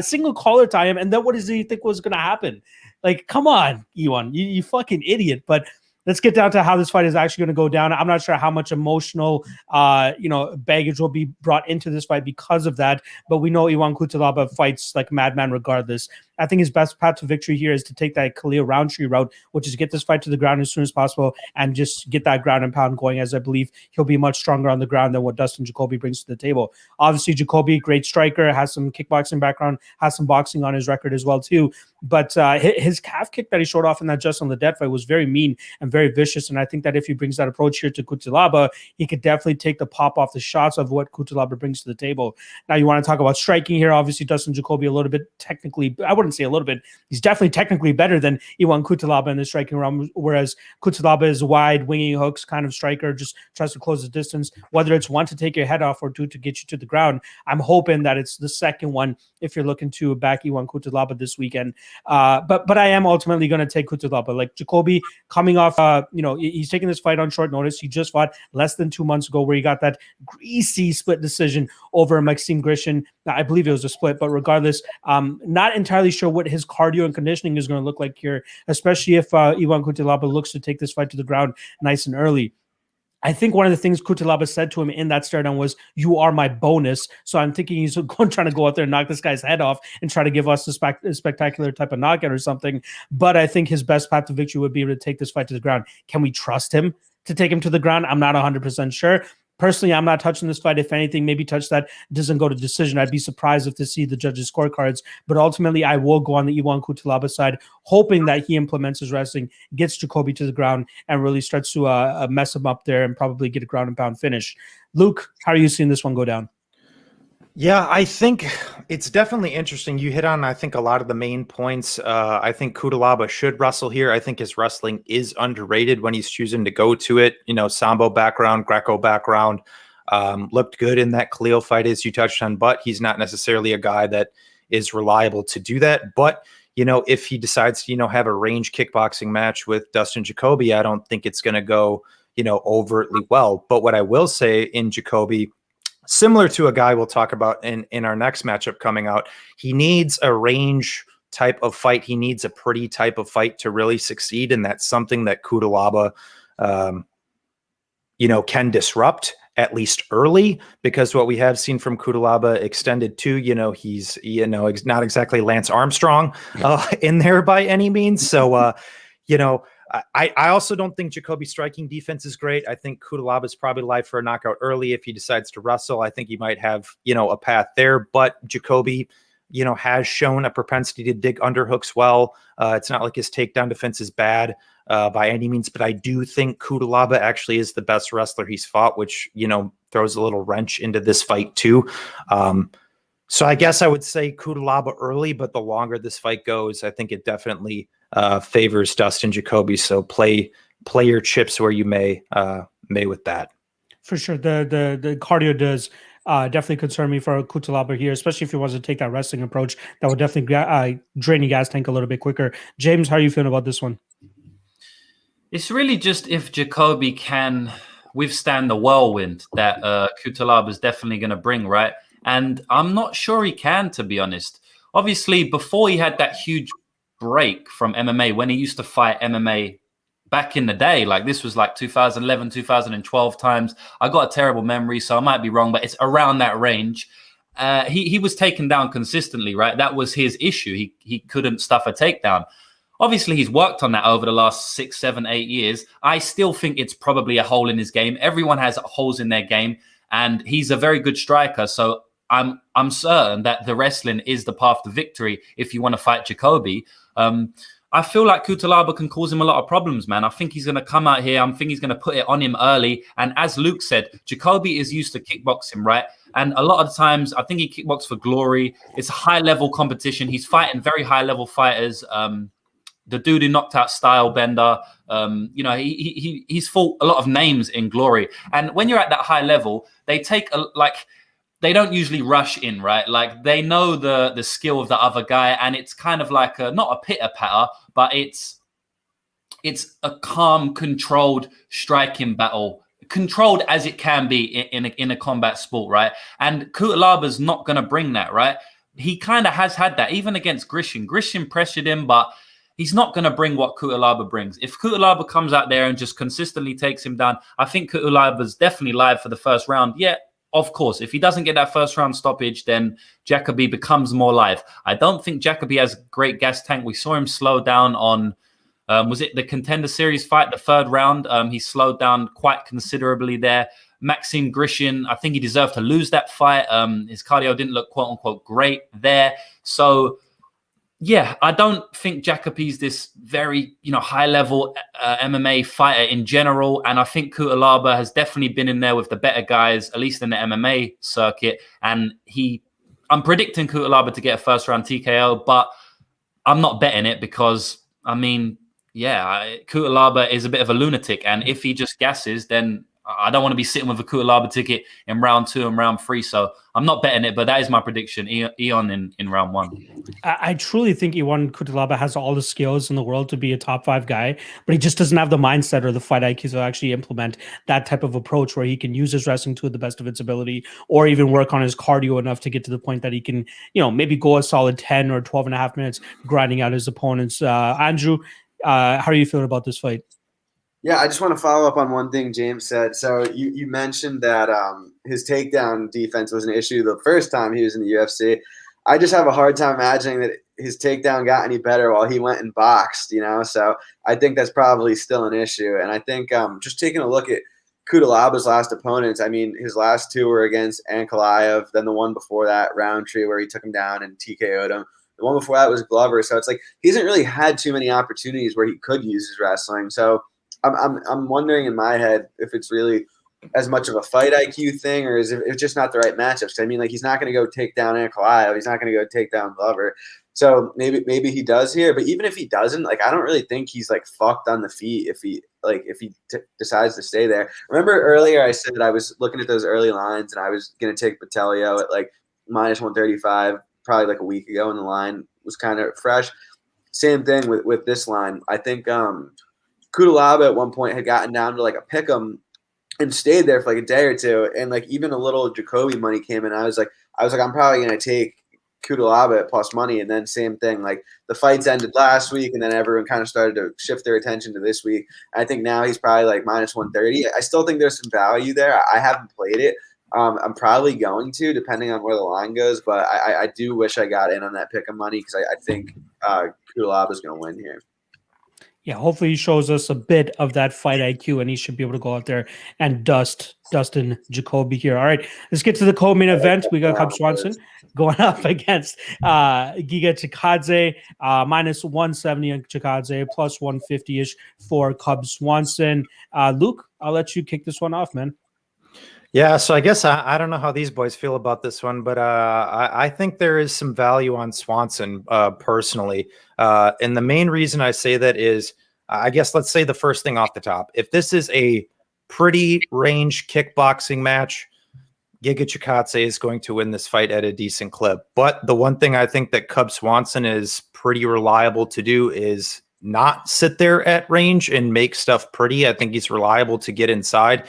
Single collar tie him, and then what does he think was going to happen? Like, come on, Ion, you fucking idiot. But let's get down to how this fight is actually going to go down. I'm not sure how much emotional, baggage will be brought into this fight because of that. But we know Ion Cutelaba fights like a madman regardless. I think his best path to victory here is to take that Khalil Roundtree route, which is get this fight to the ground as soon as possible and just get that ground and pound going, as I believe he'll be much stronger on the ground than what Dustin Jacoby brings to the table. Obviously, Jacoby, great striker, has some kickboxing background, has some boxing on his record as well too. But his calf kick that he showed off in that Justin Ledet fight was very mean and very vicious. And I think that if he brings that approach here to Cutelaba, he could definitely take the pop off the shots of what Cutelaba brings to the table. Now, you want to talk about striking here. Obviously, Dustin Jacoby a little bit technically, I wouldn't say a little bit, he's definitely technically better than Ion Cutelaba in the striking realm, whereas Cutelaba is wide, winging hooks kind of striker, just tries to close the distance, whether it's one to take your head off or two to get you to the ground. I'm hoping that it's the second one if you're looking to back Ion Cutelaba this weekend. But I am ultimately going to take Cutelaba. Like Jacoby coming off, he's taking this fight on short notice. He just fought less than 2 months ago where he got that greasy split decision over Maxime Grishin. I believe it was a split, but regardless, not entirely sure what his cardio and conditioning is going to look like here, especially if Ion Cutelaba looks to take this fight to the ground nice and early. I think one of the things Cutelaba said to him in that stare down was, "You are my bonus." So I'm thinking he's trying to go out there and knock this guy's head off and try to give us a spectacular type of knockout or something. But I think his best path to victory would be able to take this fight to the ground. Can we trust him to take him to the ground? I'm not 100% sure. Personally, I'm not touching this fight. If anything, maybe touch that doesn't go to decision. I'd be surprised if to see the judges' scorecards. But ultimately, I will go on the Ion Cutelaba side, hoping that he implements his wrestling, gets Jacoby to the ground, and really starts to mess him up there and probably get a ground and pound finish. Luke, how are you seeing this one go down? Yeah, I think it's definitely interesting. You hit on, I think, a lot of the main points. I think Cutelaba should wrestle here. I think his wrestling is underrated when he's choosing to go to it. Sambo background, Greco background, looked good in that Khalil fight, as you touched on, but he's not necessarily a guy that is reliable to do that. But, if he decides to, have a range kickboxing match with Dustin Jacoby, I don't think it's going to go, overtly well. But what I will say in Jacoby, similar to a guy we'll talk about in our next matchup coming out, he needs a range type of fight. He needs a pretty type of fight to really succeed. And that's something that Cutelaba, can disrupt at least early, because what we have seen from Cutelaba extended to, he's, not exactly Lance Armstrong in there by any means. So, I also don't think Jacoby's striking defense is great. I think Cutelaba is probably live for a knockout early. If he decides to wrestle, I think he might have, a path there. But Jacoby, has shown a propensity to dig underhooks well. It's not like his takedown defense is bad by any means, but I do think Cutelaba actually is the best wrestler he's fought, which, throws a little wrench into this fight too. So I guess I would say Cutelaba early, but the longer this fight goes, I think it definitely favors Dustin Jacoby. So play your chips where you may with that. For sure. The cardio does definitely concern me for Cutelaba here, especially if he wants to take that wrestling approach. That would definitely drain your gas tank a little bit quicker. James, how are you feeling about this one? It's really just if Jacoby can withstand the whirlwind that Cutelaba is definitely going to bring, right? And I'm not sure he can, to be honest. Obviously, before he had that huge break from MMA, when he used to fight MMA back in the day, like this was like 2011, 2012 times. I got a terrible memory, so I might be wrong, but it's around that range. He was taken down consistently, right? That was his issue. He couldn't stuff a takedown. Obviously, he's worked on that over the last 6, 7, 8 years. I still think it's probably a hole in his game. Everyone has holes in their game, and he's a very good striker. So I'm certain that the wrestling is the path to victory if you want to fight Jacoby. I feel like Cutelaba can cause him a lot of problems, man. I think he's going to come out here. I think he's going to put it on him early. And as Luke said, Jacoby is used to kickboxing, right? And a lot of times, I think he kickboxed for glory. It's a high-level competition. He's fighting very high-level fighters. The dude who knocked out Stylebender, he's fought a lot of names in glory. And when you're at that high level, they they don't usually rush in, right? Like they know the skill of the other guy, and it's kind of like not a pitter-patter, but it's a calm, controlled striking battle, controlled as it can be in a combat sport, right? And Cutelaba's not going to bring that, right? He kind of has had that, even against Grishin. Grishin pressured him, but he's not going to bring what Cutelaba brings. If Cutelaba comes out there and just consistently takes him down, I think Cutelaba's definitely live for the first round. Yeah, of course. If he doesn't get that first round stoppage, then Jacoby becomes more live. I don't think Jacoby has a great gas tank. We saw him slow down on, was it the Contender Series fight, the third round? He slowed down quite considerably there. Maxim Grishin, I think he deserved to lose that fight. His cardio didn't look quote unquote great there. So, yeah, I don't think Jacoby's this very, high-level MMA fighter in general, and I think Cutelaba has definitely been in there with the better guys, at least in the MMA circuit. And I'm predicting Cutelaba to get a first-round TKO, but I'm not betting it because, Cutelaba is a bit of a lunatic, and if he just gasses, then I don't want to be sitting with a Cutelaba ticket in round 2 and round 3. So I'm not betting it, but that is my prediction. Eon in round 1. I truly think Ion Cutelaba has all the skills in the world to be a top 5 guy, but he just doesn't have the mindset or the fight IQ to actually implement that type of approach where he can use his wrestling to the best of its ability, or even work on his cardio enough to get to the point that he can, maybe go a solid 10 or 12 and a half minutes grinding out his opponents. Andrew, how are you feeling about this fight? Yeah, I just want to follow up on one thing James said. So you mentioned that his takedown defense was an issue the first time he was in the UFC. I just have a hard time imagining that his takedown got any better while he went and boxed, So I think that's probably still an issue. And I think just taking a look at Cutelaba's last opponents, his last 2 were against Ankalaev, then the one before that, Roundtree, where he took him down and TKO'd him. The one before that was Glover. So it's like he hasn't really had too many opportunities where he could use his wrestling. So I'm wondering in my head if it's really as much of a fight IQ thing, or is it just not the right matchups? He's not going to go take down Ankalaev. He's not going to go take down Glover. So maybe he does here. But even if he doesn't, I don't really think he's fucked on the feet if he decides to stay there. Remember earlier I said I was looking at those early lines and I was going to take Botelho at minus 135 probably a week ago, and the line was kind of fresh. Same thing with this line. I think Cutelaba at one point had gotten down to a pick'em and stayed there for a day or two, and even a little Jacoby money came in. I was like, I'm probably gonna take Cutelaba at plus money, and then same thing. The fights ended last week, and then everyone kind of started to shift their attention to this week. I think now he's probably minus 130. I still think there's some value there. I haven't played it. I'm probably going to, depending on where the line goes, but I do wish I got in on that pick'em money because I think Cutelaba is gonna win here. Yeah, hopefully he shows us a bit of that fight IQ, and he should be able to go out there and dust Dustin Jacoby here. All right, let's get to the co-main event. We got Cub Swanson going up against Giga Chikadze, minus 170 on Chikadze, plus 150-ish for Cub Swanson. Luke, I'll let you kick this one off, man. Yeah, so I guess I don't know how these boys feel about this one, but I think there is some value on Swanson personally. And the main reason I say that is, I guess let's say the first thing off the top. If this is a pretty range kickboxing match, Giga Chikadze is going to win this fight at a decent clip. But the one thing I think that Cub Swanson is pretty reliable to do is not sit there at range and make stuff pretty. I think he's reliable to get inside,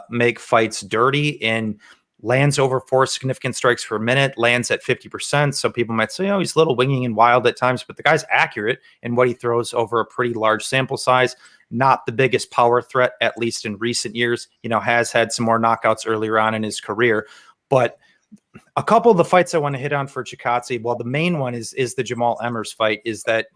make fights dirty, and lands over 4 significant strikes per minute, lands at 50%. So people might say, oh, he's a little winging and wild at times, but the guy's accurate in what he throws over a pretty large sample size. Not the biggest power threat, at least in recent years, has had some more knockouts earlier on in his career. But a couple of the fights I want to hit on for Chikadze, well, the main one is the Jamal Emmers fight, is that,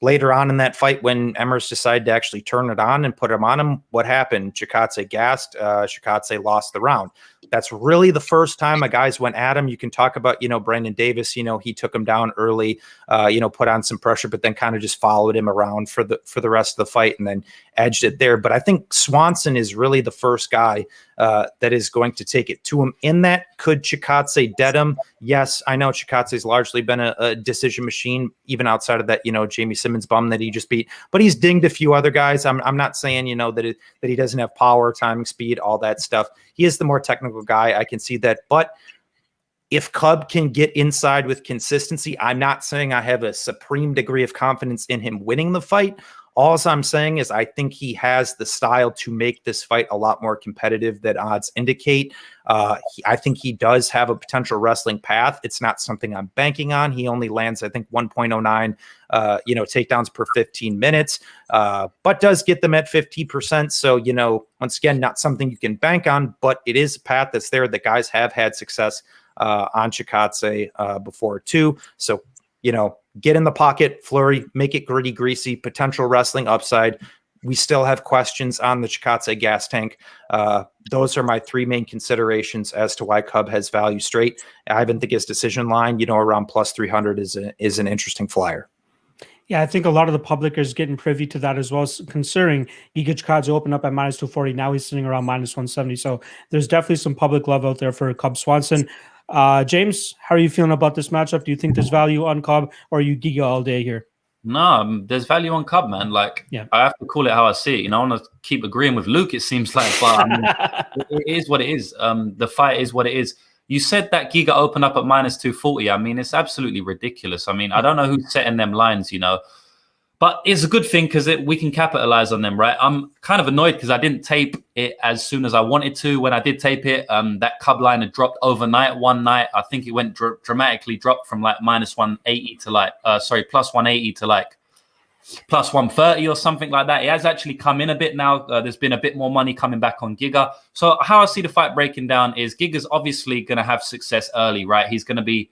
later on in that fight, when Emmers decided to actually turn it on and put him on him, what happened? Chikadze gassed. Chikadze lost the round. That's really the first time a guys went at him. You can talk about, Brandon Davis, he took him down early, put on some pressure, but then kind of just followed him around for the rest of the fight and then edged it there. But I think Swanson is really the first guy that is going to take it to him in that. Could Chikadze dead him? Yes, I know Chikadze's largely been a decision machine, even outside of that, Jamie Simmons bum that he just beat, but he's dinged a few other guys. I'm not saying, that he doesn't have power, timing, speed, all that stuff. He is the more technical guy. I can see that. But if Cub can get inside with consistency, I'm not saying I have a supreme degree of confidence in him winning the fight. All I'm saying is I think he has the style to make this fight a lot more competitive than odds indicate. I think he does have a potential wrestling path. It's not something I'm banking on. He only lands, I think, 1.09, takedowns per 15 minutes, but does get them at 50%. So, once again, not something you can bank on, but it is a path that's there. The guys have had success on Chikadze before too. So, get in the pocket, flurry, make it gritty, greasy, potential wrestling upside. We still have questions on the Chikadze gas tank. Those are my 3 main considerations as to why Cub has value straight. I even think his decision line, around plus 300 is an interesting flyer. Yeah, I think a lot of the public is getting privy to that as well, considering Giga Chikadze opened up at minus 240. Now he's sitting around minus 170. So there's definitely some public love out there for Cub Swanson. James, how are you feeling about this matchup? Do you think there's value on Cub, or are you Giga all day here? No, there's value on Cub, man. I have to call it how I see it. I want to keep agreeing with Luke, it seems like, but it is what it is. The fight is what it is. You said that Giga opened up at minus 240. It's absolutely ridiculous. I don't know who's setting them lines, but it's a good thing because we can capitalize on them, right? I'm kind of annoyed because I didn't tape it as soon as I wanted to. When I did tape it, that Cub line had dropped overnight one night. I think it went dramatically dropped from minus 180 to plus 180 to plus 130 or something like that. It has actually come in a bit now. There's been a bit more money coming back on Giga. So how I see the fight breaking down is Giga's obviously going to have success early, right? He's going to be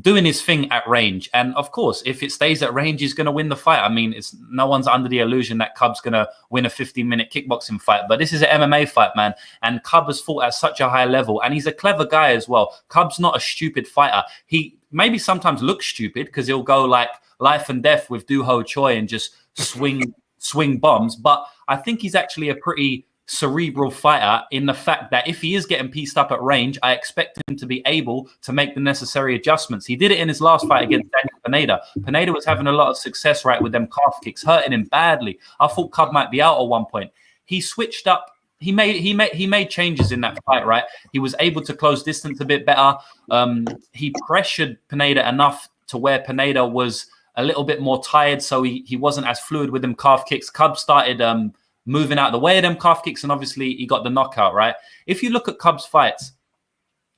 doing his thing at range. And of course, if it stays at range, he's going to win the fight. It's no one's under the illusion that Cub's going to win a 15-minute kickboxing fight. But this is an MMA fight, man. And Cub has fought at such a high level. And he's a clever guy as well. Cub's not a stupid fighter. He maybe sometimes looks stupid because he'll go life and death with Doo Ho Choi and just swing bombs. But I think he's actually a pretty cerebral fighter in the fact that if he is getting pieced up at range, I expect him to be able to make the necessary adjustments. He did it in his last fight against Daniel Pineda. Pineda was having a lot of success, right, with them calf kicks, hurting him badly. I thought Cub might be out at one point. He switched up. He made changes in that fight, right? He was able to close distance a bit better. He pressured Pineda enough to where Pineda was a little bit more tired, so he wasn't as fluid with them calf kicks. Cub started moving out of the way of them calf kicks, and obviously he got the knockout, right? If you look at Cub's fights,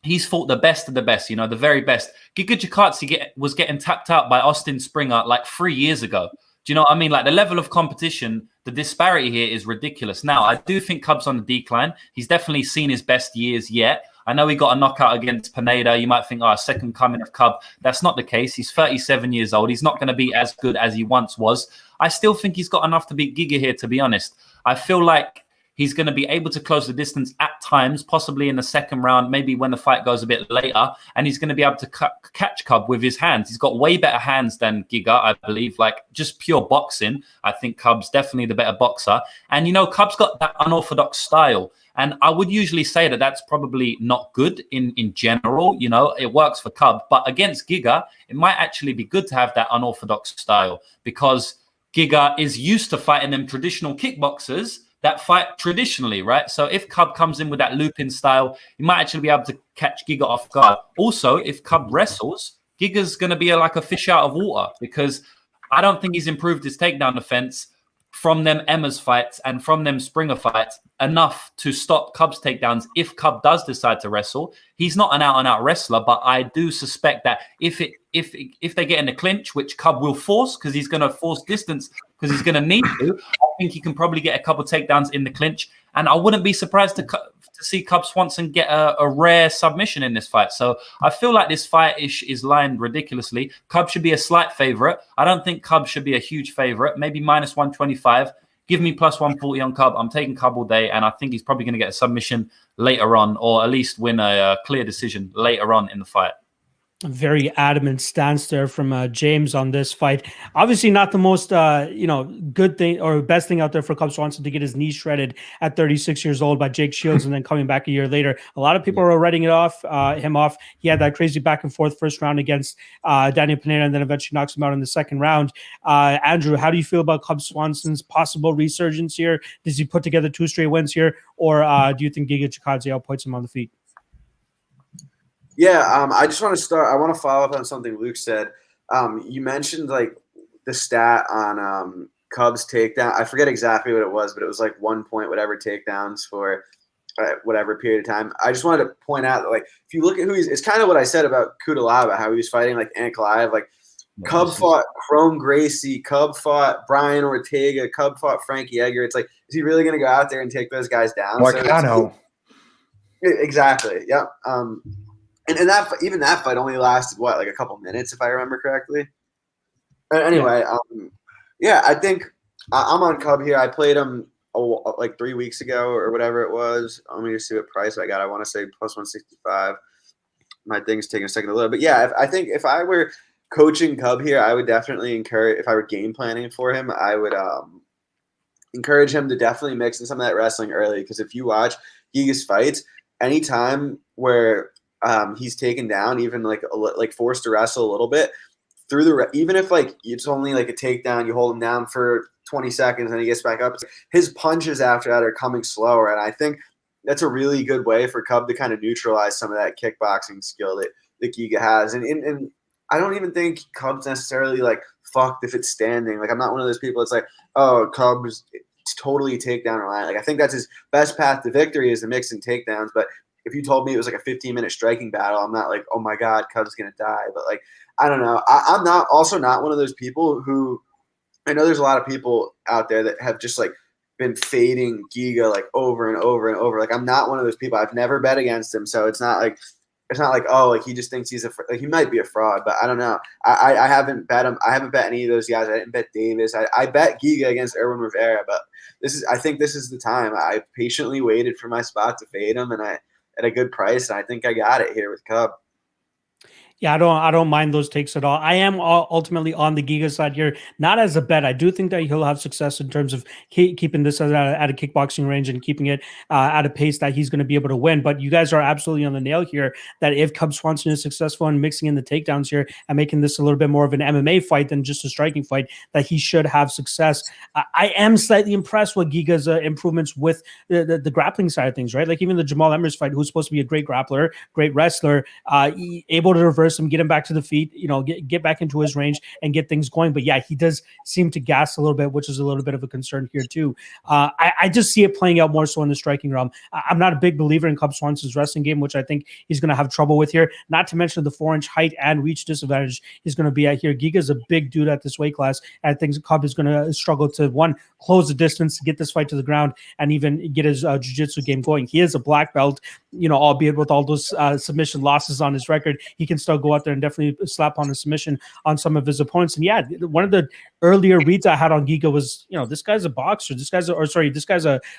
he's fought the best of the best, the very best. Giga Chikadze was getting tapped out by Austin Springer 3 years ago. Do you know what I mean? The level of competition, the disparity here is ridiculous. Now, I do think Cub's on the decline. He's definitely seen his best years yet. I know he got a knockout against Pineda. You might think, second coming of Cub. That's not the case. He's 37 years old. He's not going to be as good as he once was. I still think he's got enough to beat Giga here, to be honest. I feel like he's going to be able to close the distance at times, possibly in the second round, maybe when the fight goes a bit later, and he's going to be able to catch Cub with his hands. He's got way better hands than Giga, I believe, just pure boxing. I think Cub's definitely the better boxer. And, Cub's got that unorthodox style. And I would usually say that that's probably not good in general. It works for Cub. But against Giga, it might actually be good to have that unorthodox style because Giga is used to fighting them traditional kickboxers that fight traditionally, right? So if Cub comes in with that looping style, he might actually be able to catch Giga off guard. Also, if Cub wrestles, Giga's going to be like a fish out of water because I don't think he's improved his takedown defense from them Emma's fights and from them Springer fights enough to stop Cub's takedowns if Cub does decide to wrestle. He's not an out-and-out wrestler, but I do suspect that if they get in a clinch, which Cub will force because he's going to force distance because he's going to need to, I think he can probably get a couple takedowns in the clinch. And I wouldn't be surprised to see Cub Swanson get a rare submission in this fight. So I feel like this fight is lined ridiculously. Cub should be a slight favorite. I don't think Cub should be a huge favorite, maybe minus 125. Give me plus 140 on Cub. I'm taking Cub all day, and I think he's probably going to get a submission later on, or at least win a clear decision later on in the fight. Very adamant stance there from James on this fight. Obviously not the most good thing or best thing out there for Cub Swanson to get his knee shredded at 36 years old by Jake Shields and then coming back a year later. A lot of people are writing him off. He had that crazy back and forth first round against Daniel Pinheiro and then eventually knocks him out in the second round. Andrew, how do you feel about Cub Swanson's possible resurgence here? Does he put together 2 straight wins here, or do you think Giga Chikadze outpoints him on the feet? Yeah, I just want to start. I want to follow up on something Luke said. You mentioned like the stat on Cubs takedown. I forget exactly what it was, but it was like 1 point whatever takedowns for whatever period of time. I just wanted to point out that like if you look at who it's kind of what I said about Cutelaba, how he was fighting like Ankalaev. Like Cub fought Chrome Gracie, Cub fought Brian Ortega, Cub fought Frankie Edgar. It's like, is he really going to go out there and take those guys down? Marcano. Exactly. Yeah. And that even that fight only lasted like a couple minutes if I remember correctly. Anyway, I think I'm on Cub here. I played him like 3 weeks ago or whatever it was. Let me just see what price I got. I want to say plus 165. My thing's taking a second to load, but yeah, I think if I were coaching Cub here, I would definitely encourage. If I were game planning for him, I would encourage him to definitely mix in some of that wrestling early. Because if you watch Giga's fights, anytime where he's taken down, even like forced to wrestle a little bit through even if like it's only like a takedown, you hold him down for 20 seconds and he gets back up. His punches after that are coming slower, and I think that's a really good way for Cub to kind of neutralize some of that kickboxing skill that Giga has. And I don't even think Cub's necessarily like fucked if it's standing. Like I'm not one of those people that's like, oh, Cub's totally takedown reliant. Like I think that's his best path to victory is the mix and takedowns, but if you told me it was like a 15-minute striking battle, I'm not like, oh my God, Cub's gonna die. But like, I don't know. I'm not one of those people who, I know there's a lot of people out there that have just like been fading Giga like over and over and over. Like I'm not one of those people. I've never bet against him, so it's not like oh like he just thinks he's like he might be a fraud, but I don't know. I haven't bet him. I haven't bet any of those guys. I didn't bet Davis. I bet Giga against Erwin Rivera, but I think this is the time. I patiently waited for my spot to fade him, and at a good price. And I think I got it here with Cub. Yeah, I don't mind those takes at all. I am ultimately on the Giga side here, not as a bet. I do think that he'll have success in terms of keeping this at a kickboxing range and keeping it at a pace that he's going to be able to win. But you guys are absolutely on the nail here that if Cub Swanson is successful in mixing in the takedowns here and making this a little bit more of an MMA fight than just a striking fight, that he should have success. I am slightly impressed with Giga's improvements with the grappling side of things, right? Like even the Jamal Emmers fight, who's supposed to be a great grappler, great wrestler, able to reverse him, get him back to the feet, get back into his range and get things going. But yeah, he does seem to gas a little bit, which is a little bit of a concern here too. I just see it playing out more so in the striking realm. I'm not a big believer in Cub Swanson's wrestling game, which I think he's going to have trouble with here. Not to mention the 4-inch height and reach disadvantage he's going to be at here. Giga's a big dude at this weight class. And I think Cub is going to struggle to close the distance, to get this fight to the ground, and even get his jiu-jitsu game going. He is a black belt, albeit with all those submission losses on his record. He can still go out there and definitely slap on a submission on some of his opponents. And yeah, one of the earlier reads I had on Giga was, this guy's a boxer. This guy's a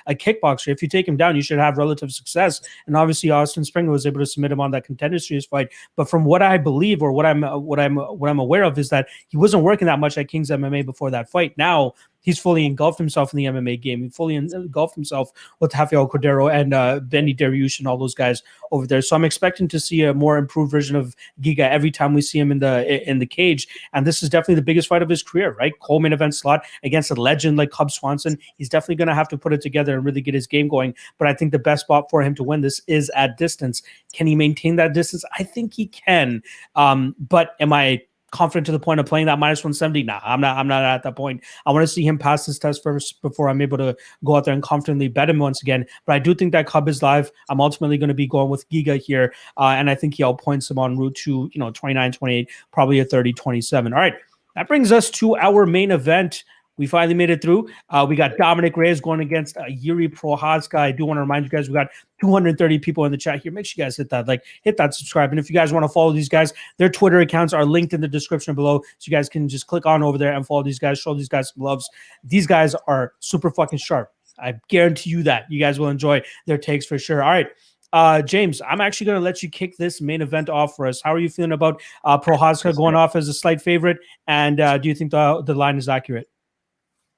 kickboxer. If you take him down, you should have relative success. And obviously Austin Springer was able to submit him on that Contender Series fight. But from what I believe, or what I'm aware of, is that he wasn't working that much at King's MMA before that fight. Now he's fully engulfed himself in the MMA game. He fully engulfed himself with Rafael Cordero and Benny Dariush and all those guys over there. So I'm expecting to see a more improved version of Giga every time we see him in the cage. And this is definitely the biggest fight of his career, right? Coleman event slot against a legend like Cub Swanson. He's definitely going to have to put it together and really get his game going. But I think the best spot for him to win this is at distance. Can he maintain that distance? I think he can. But am I confident to the point of playing that minus 170? Nah, I'm not at that point. I want to see him pass this test first before I'm able to go out there and confidently bet him once again. But I do think that Cub is live. I'm ultimately going to be going with Giga here, and I think he outpoints him en route to 29-28, probably a 30-27. All right, that brings us to our main event. We finally made it through. We got Dominic Reyes going against Yuri Prochazka. I do want to remind you guys, we got 230 people in the chat here. Make sure you guys hit that like, hit that subscribe. And if you guys want to follow these guys, their Twitter accounts are linked in the description below. So you guys can just click on over there and follow these guys, show these guys some loves. These guys are super fucking sharp. I guarantee you that. You guys will enjoy their takes for sure. All right. James, I'm actually going to let you kick this main event off for us. How are you feeling about Prochazka going off as a slight favorite? And do you think the line is accurate?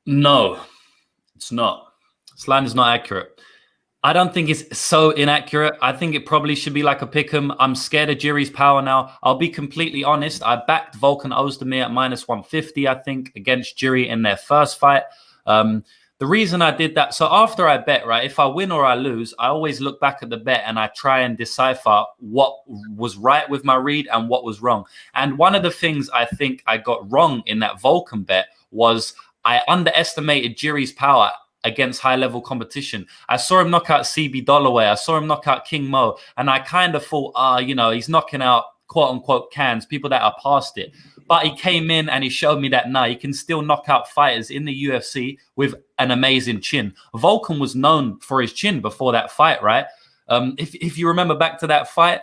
No, it's not. This line is not accurate. I don't think it's so inaccurate. I think it probably should be like a pick'em. I'm scared of Yuri's power now. I'll be completely honest. I backed Volkan Ozdemir at minus 150, I think, against Yuri in their first fight. The reason I did that, so after I bet, right, if I win or I lose, I always look back at the bet and I try and decipher what was right with my read and what was wrong. And one of the things I think I got wrong in that Volkan bet was I underestimated Yuri's power against high-level competition. I saw him knock out CB Dollaway. I saw him knock out King Mo. And I kind of thought, he's knocking out quote-unquote cans, people that are past it. But he came in and he showed me that, he can still knock out fighters in the UFC with an amazing chin. Volkan was known for his chin before that fight, right? If you remember back to that fight,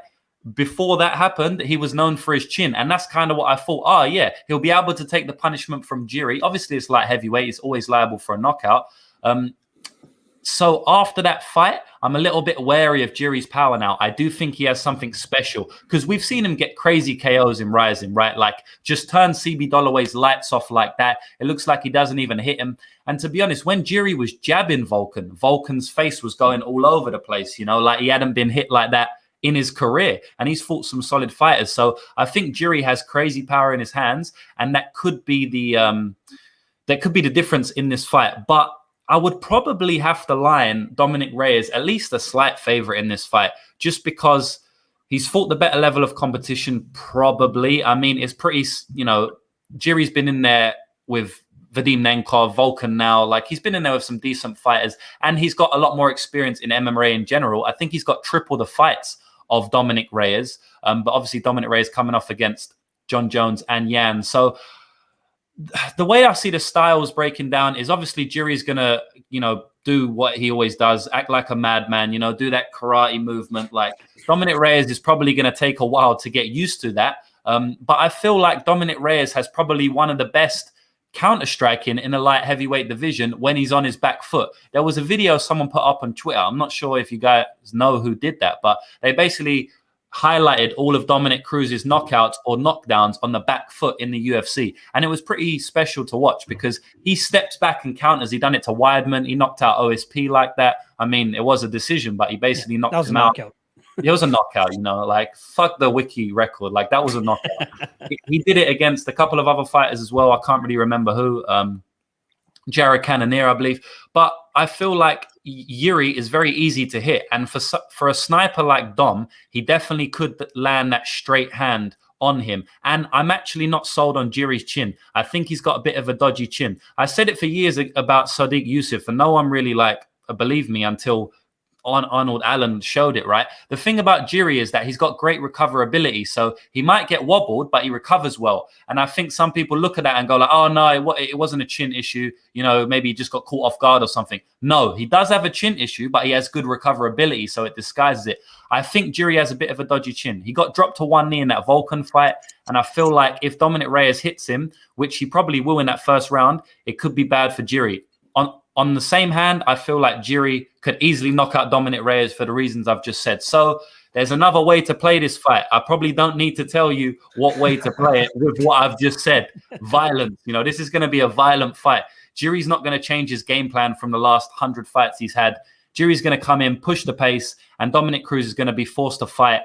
before that happened, he was known for his chin. And that's kind of what I thought. He'll be able to take the punishment from Jiri. Obviously, it's light heavyweight. He's always liable for a knockout. So after that fight, I'm a little bit wary of Jiri's power now. I do think he has something special because we've seen him get crazy KOs in Rising, right? Like just turn CB Dollaway's lights off like that. It looks like he doesn't even hit him. And to be honest, when Jiri was jabbing Volkan's face was going all over the place, like he hadn't been hit like that in his career, and he's fought some solid fighters. So I think Jiri has crazy power in his hands, and that could be the difference in this fight. But I would probably have to line Dominic Reyes at least a slight favorite in this fight, just because he's fought the better level of competition. Probably, I mean, it's pretty. Jiri's been in there with Vadim Nenkov, Volkan now. Like he's been in there with some decent fighters, and he's got a lot more experience in MMA in general. I think he's got triple the fights of Dominic Reyes. But obviously Dominic Reyes coming off against John Jones and Yan. So the way I see the styles breaking down is obviously Jiri's going to, do what he always does, act like a madman, do that karate movement. Like Dominic Reyes is probably going to take a while to get used to that. But I feel like Dominic Reyes has probably one of the best counter-striking in the light heavyweight division when he's on his back foot. There was a video someone put up on Twitter. I'm not sure if you guys know who did that, but they basically highlighted all of Dominic Cruz's knockouts or knockdowns on the back foot in the UFC. And it was pretty special to watch because he steps back and counters. He done it to Weidman. He knocked out OSP like that. I mean, it was a decision, but he basically knocked him out. Knockout. It was a knockout, like fuck the wiki record. Like that was a knockout. He did it against a couple of other fighters as well. I can't really remember who. Jared Cannonier, I believe. But I feel like Yuri is very easy to hit. And for a sniper like Dom, he definitely could land that straight hand on him. And I'm actually not sold on Jiri's chin. I think he's got a bit of a dodgy chin. I said it for years about Sadiq Yusuf, and no one really believed me until Arnold Allen showed it, right? The thing about Jiri is that he's got great recoverability. So he might get wobbled, but he recovers well. And I think some people look at that and go like, oh, no, it wasn't a chin issue. Maybe he just got caught off guard or something. No, he does have a chin issue, but he has good recoverability. So it disguises it. I think Jiri has a bit of a dodgy chin. He got dropped to one knee in that Volkan fight. And I feel like if Dominic Reyes hits him, which he probably will in that first round, it could be bad for Jiri. On the same hand, I feel like Jiri could easily knock out Dominic Reyes for the reasons I've just said. So there's another way to play this fight. I probably don't need to tell you what way to play it with what I've just said. Violence. This is going to be a violent fight. Jiri's not going to change his game plan from the last 100 fights he's had. Jiri's going to come in, push the pace, and Dominic Cruz is going to be forced to fight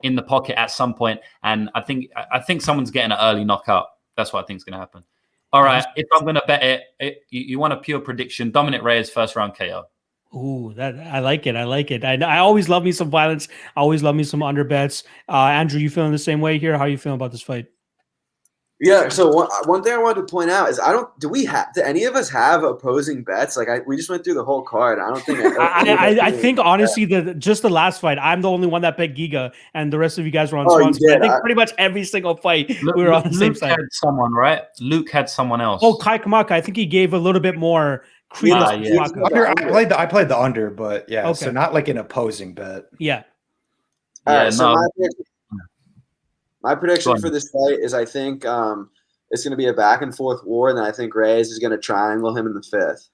in the pocket at some point. And I think someone's getting an early knockout. That's what I think is going to happen. All right, if I'm going to bet it, you want a pure prediction, Dominic Reyes first round KO. Ooh, I like it. I always love me some violence. I always love me some underbets. Andrew, you feeling the same way here? How are you feeling about this fight? Yeah. So one thing I wanted to point out is do any of us have opposing bets? Like we just went through the whole card. I don't think. I think honestly just the last fight, I'm the only one that bet Giga, and the rest of you guys were on Swanson. I think pretty much every single fight we were on the same side. Luke had someone, right? Luke had someone else. Oh, Kai Kamaka. I think he gave a little bit more credence. I played the under, but yeah, okay. So not like an opposing bet. Yeah. My prediction for this fight is I think it's going to be a back and forth war, and then I think Reyes is going to triangle him in the 5th.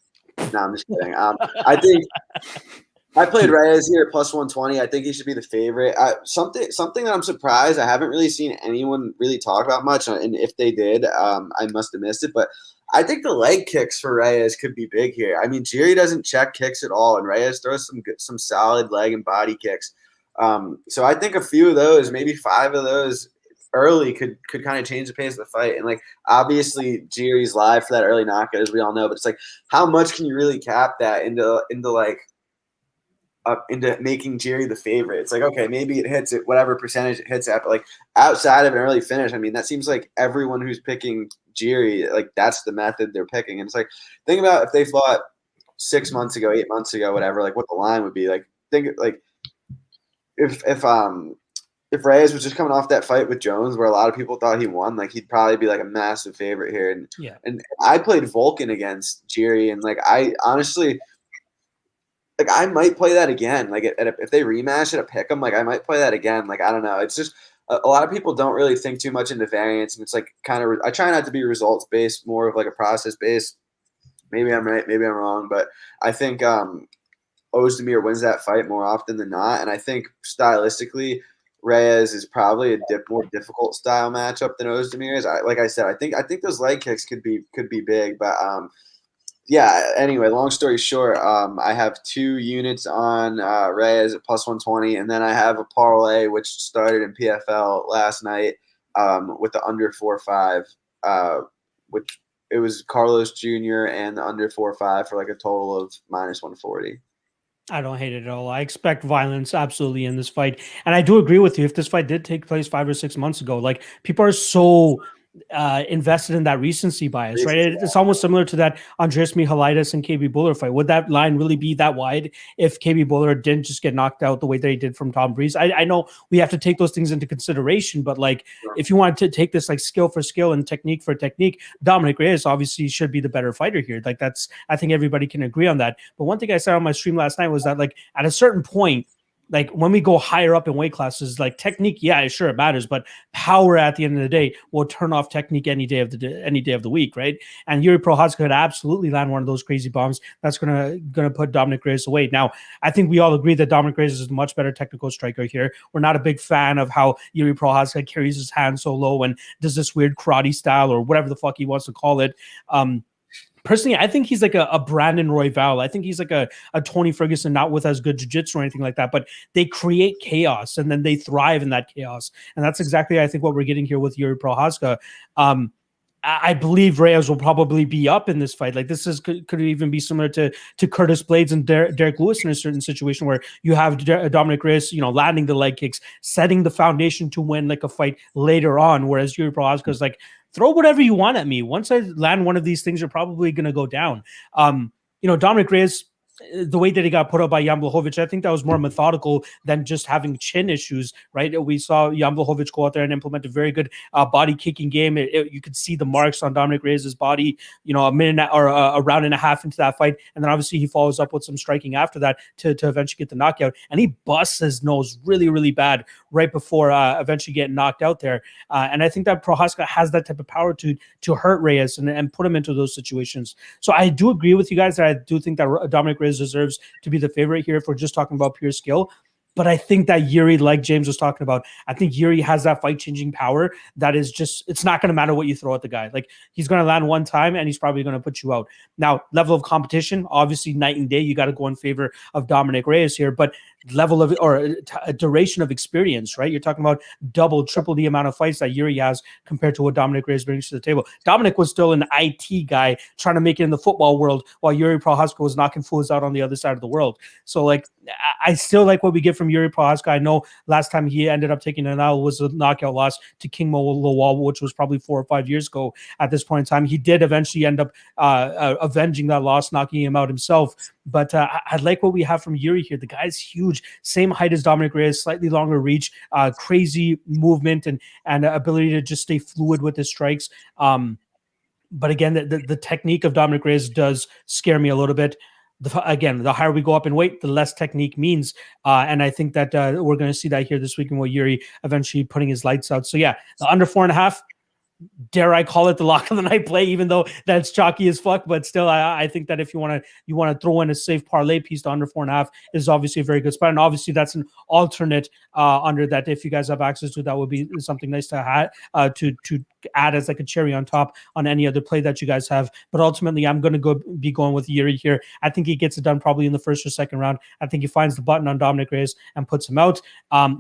No, I'm just kidding. I think I played Reyes here at plus 120. I think he should be the favorite. Something that I'm surprised I haven't really seen anyone really talk about much, and if they did, I must have missed it. But I think the leg kicks for Reyes could be big here. I mean, Jiri doesn't check kicks at all, and Reyes throws some solid leg and body kicks. So I think a few of those, maybe 5 of those early could kind of change the pace of the fight. And like obviously Jiri's live for that early knockout, as we all know, but it's like how much can you really cap that into making Jiri the favorite? It's like, okay, maybe it hits it, whatever percentage it hits at, but like outside of an early finish, I mean, that seems like everyone who's picking Jiri, like that's the method they're picking. And it's like, think about if they fought 6 months ago, 8 months ago, whatever, like what the line would be. Like think like if Reyes was just coming off that fight with Jones where a lot of people thought he won, like he'd probably be like a massive favorite here. And I played Vulcan against Jiri, and like I honestly, like I might play that again. Like if they rematch at a pick'em, like I might play that again. Like I don't know. It's just a lot of people don't really think too much into variance, and it's like kind of I try not to be results based, more of like a process based. Maybe I'm right, maybe I'm wrong, but I think Ozdemir wins that fight more often than not, and I think stylistically, Reyes is probably a more difficult style matchup than Ozdemir is. Like I said, I think those leg kicks could be big, but yeah. Anyway, long story short, I have 2 units on Reyes at plus 120, and then I have a parlay which started in PFL last night with the under 4.5, which it was Carlos Jr. and the under 4.5 for like a total of minus 140. I don't hate it at all. I expect violence absolutely in this fight. And I do agree with you. If this fight did take place 5 or 6 months ago, like people are so invested in that recency bias, right? It's almost similar to that Andreas Michailidis and KB Bhullar fight. Would that line really be that wide if KB Bhullar didn't just get knocked out the way that he did from Tom Breeze? I know we have to take those things into consideration, but like if you wanted to take this like skill for skill and technique for technique, Dominic Reyes obviously should be the better fighter here. Like I think everybody can agree on that. But one thing I said on my stream last night was that like at a certain point, like when we go higher up in weight classes, like technique, yeah, sure it matters, but power at the end of the day will turn off technique any day of the week, right? And Yuri Prochazka could absolutely land one of those crazy bombs that's gonna put Dominic Reyes away. Now, I think we all agree that Dominic Reyes is a much better technical striker here. We're not a big fan of how Yuri Prochazka carries his hand so low and does this weird karate style or whatever the fuck he wants to call it. Personally, I think he's like a Brandon Royval. I think he's like a Tony Ferguson, not with as good jiu-jitsu or anything like that, but they create chaos and then they thrive in that chaos. And that's exactly, I think, what we're getting here with Yuri Prochazka. I believe Reyes will probably be up in this fight. Like this could even be similar to Curtis Blades and Derek Lewis in a certain situation where you have Dominic Reyes, landing the leg kicks, setting the foundation to win like a fight later on. Whereas Yuri Prochazka is like, throw whatever you want at me. Once I land one of these things, you're probably going to go down. Dominic Reyes, the way that he got put up by Jan Blachowicz, I think that was more methodical than just having chin issues, right? We saw Jan Blachowicz go out there and implement a very good body kicking game. You could see the marks on Dominic Reyes' body, a minute or a round and a half into that fight. And then obviously he follows up with some striking after that to eventually get the knockout. And he busts his nose really, really bad right before eventually getting knocked out there. And I think that Prochazka has that type of power to hurt Reyes and put him into those situations. So I do agree with you guys that I do think that Dominic Reyes deserves to be the favorite here if we're just talking about pure skill. But I think that Yuri, like James was talking about, I think Yuri has that fight-changing power that is just, it's not going to matter what you throw at the guy. Like, he's going to land one time, and he's probably going to put you out. Now, level of competition, obviously night and day, you got to go in favor of Dominic Reyes here, but level of, or a duration of experience, right? You're talking about double, triple the amount of fights that Yuri has compared to what Dominic Reyes brings to the table. Dominic was still an IT guy trying to make it in the football world, while Yuri Prochazka was knocking fools out on the other side of the world. So, like, I still like what we get from from Yuri Prohaska? I know last time he ended up taking an L was a knockout loss to King Mo Lawal, which was probably 4 or 5 years ago at this point in time. He did eventually end up avenging that loss, knocking him out himself. But I like what we have from Yuri here. The guy's huge, same height as Dominic Reyes, slightly longer reach, crazy movement and ability to just stay fluid with his strikes. But again, the technique of Dominic Reyes does scare me a little bit. Again, the higher we go up in weight, the less technique means. And I think that we're going to see that here this weekend with Yuri eventually putting his lights out. So yeah, the under 4.5, dare I call it the lock of the night play, even though that's chalky as fuck. But still, I think that if you want to throw in a safe parlay piece, to under 4.5 is obviously a very good spot. And obviously that's an alternate under that. If you guys have access to, that would be something nice to have to add as like a cherry on top on any other play that you guys have. But ultimately, I'm going to be going with Yuri here. I think he gets it done probably in the first or second round. I think he finds the button on Dominic Reyes and puts him out.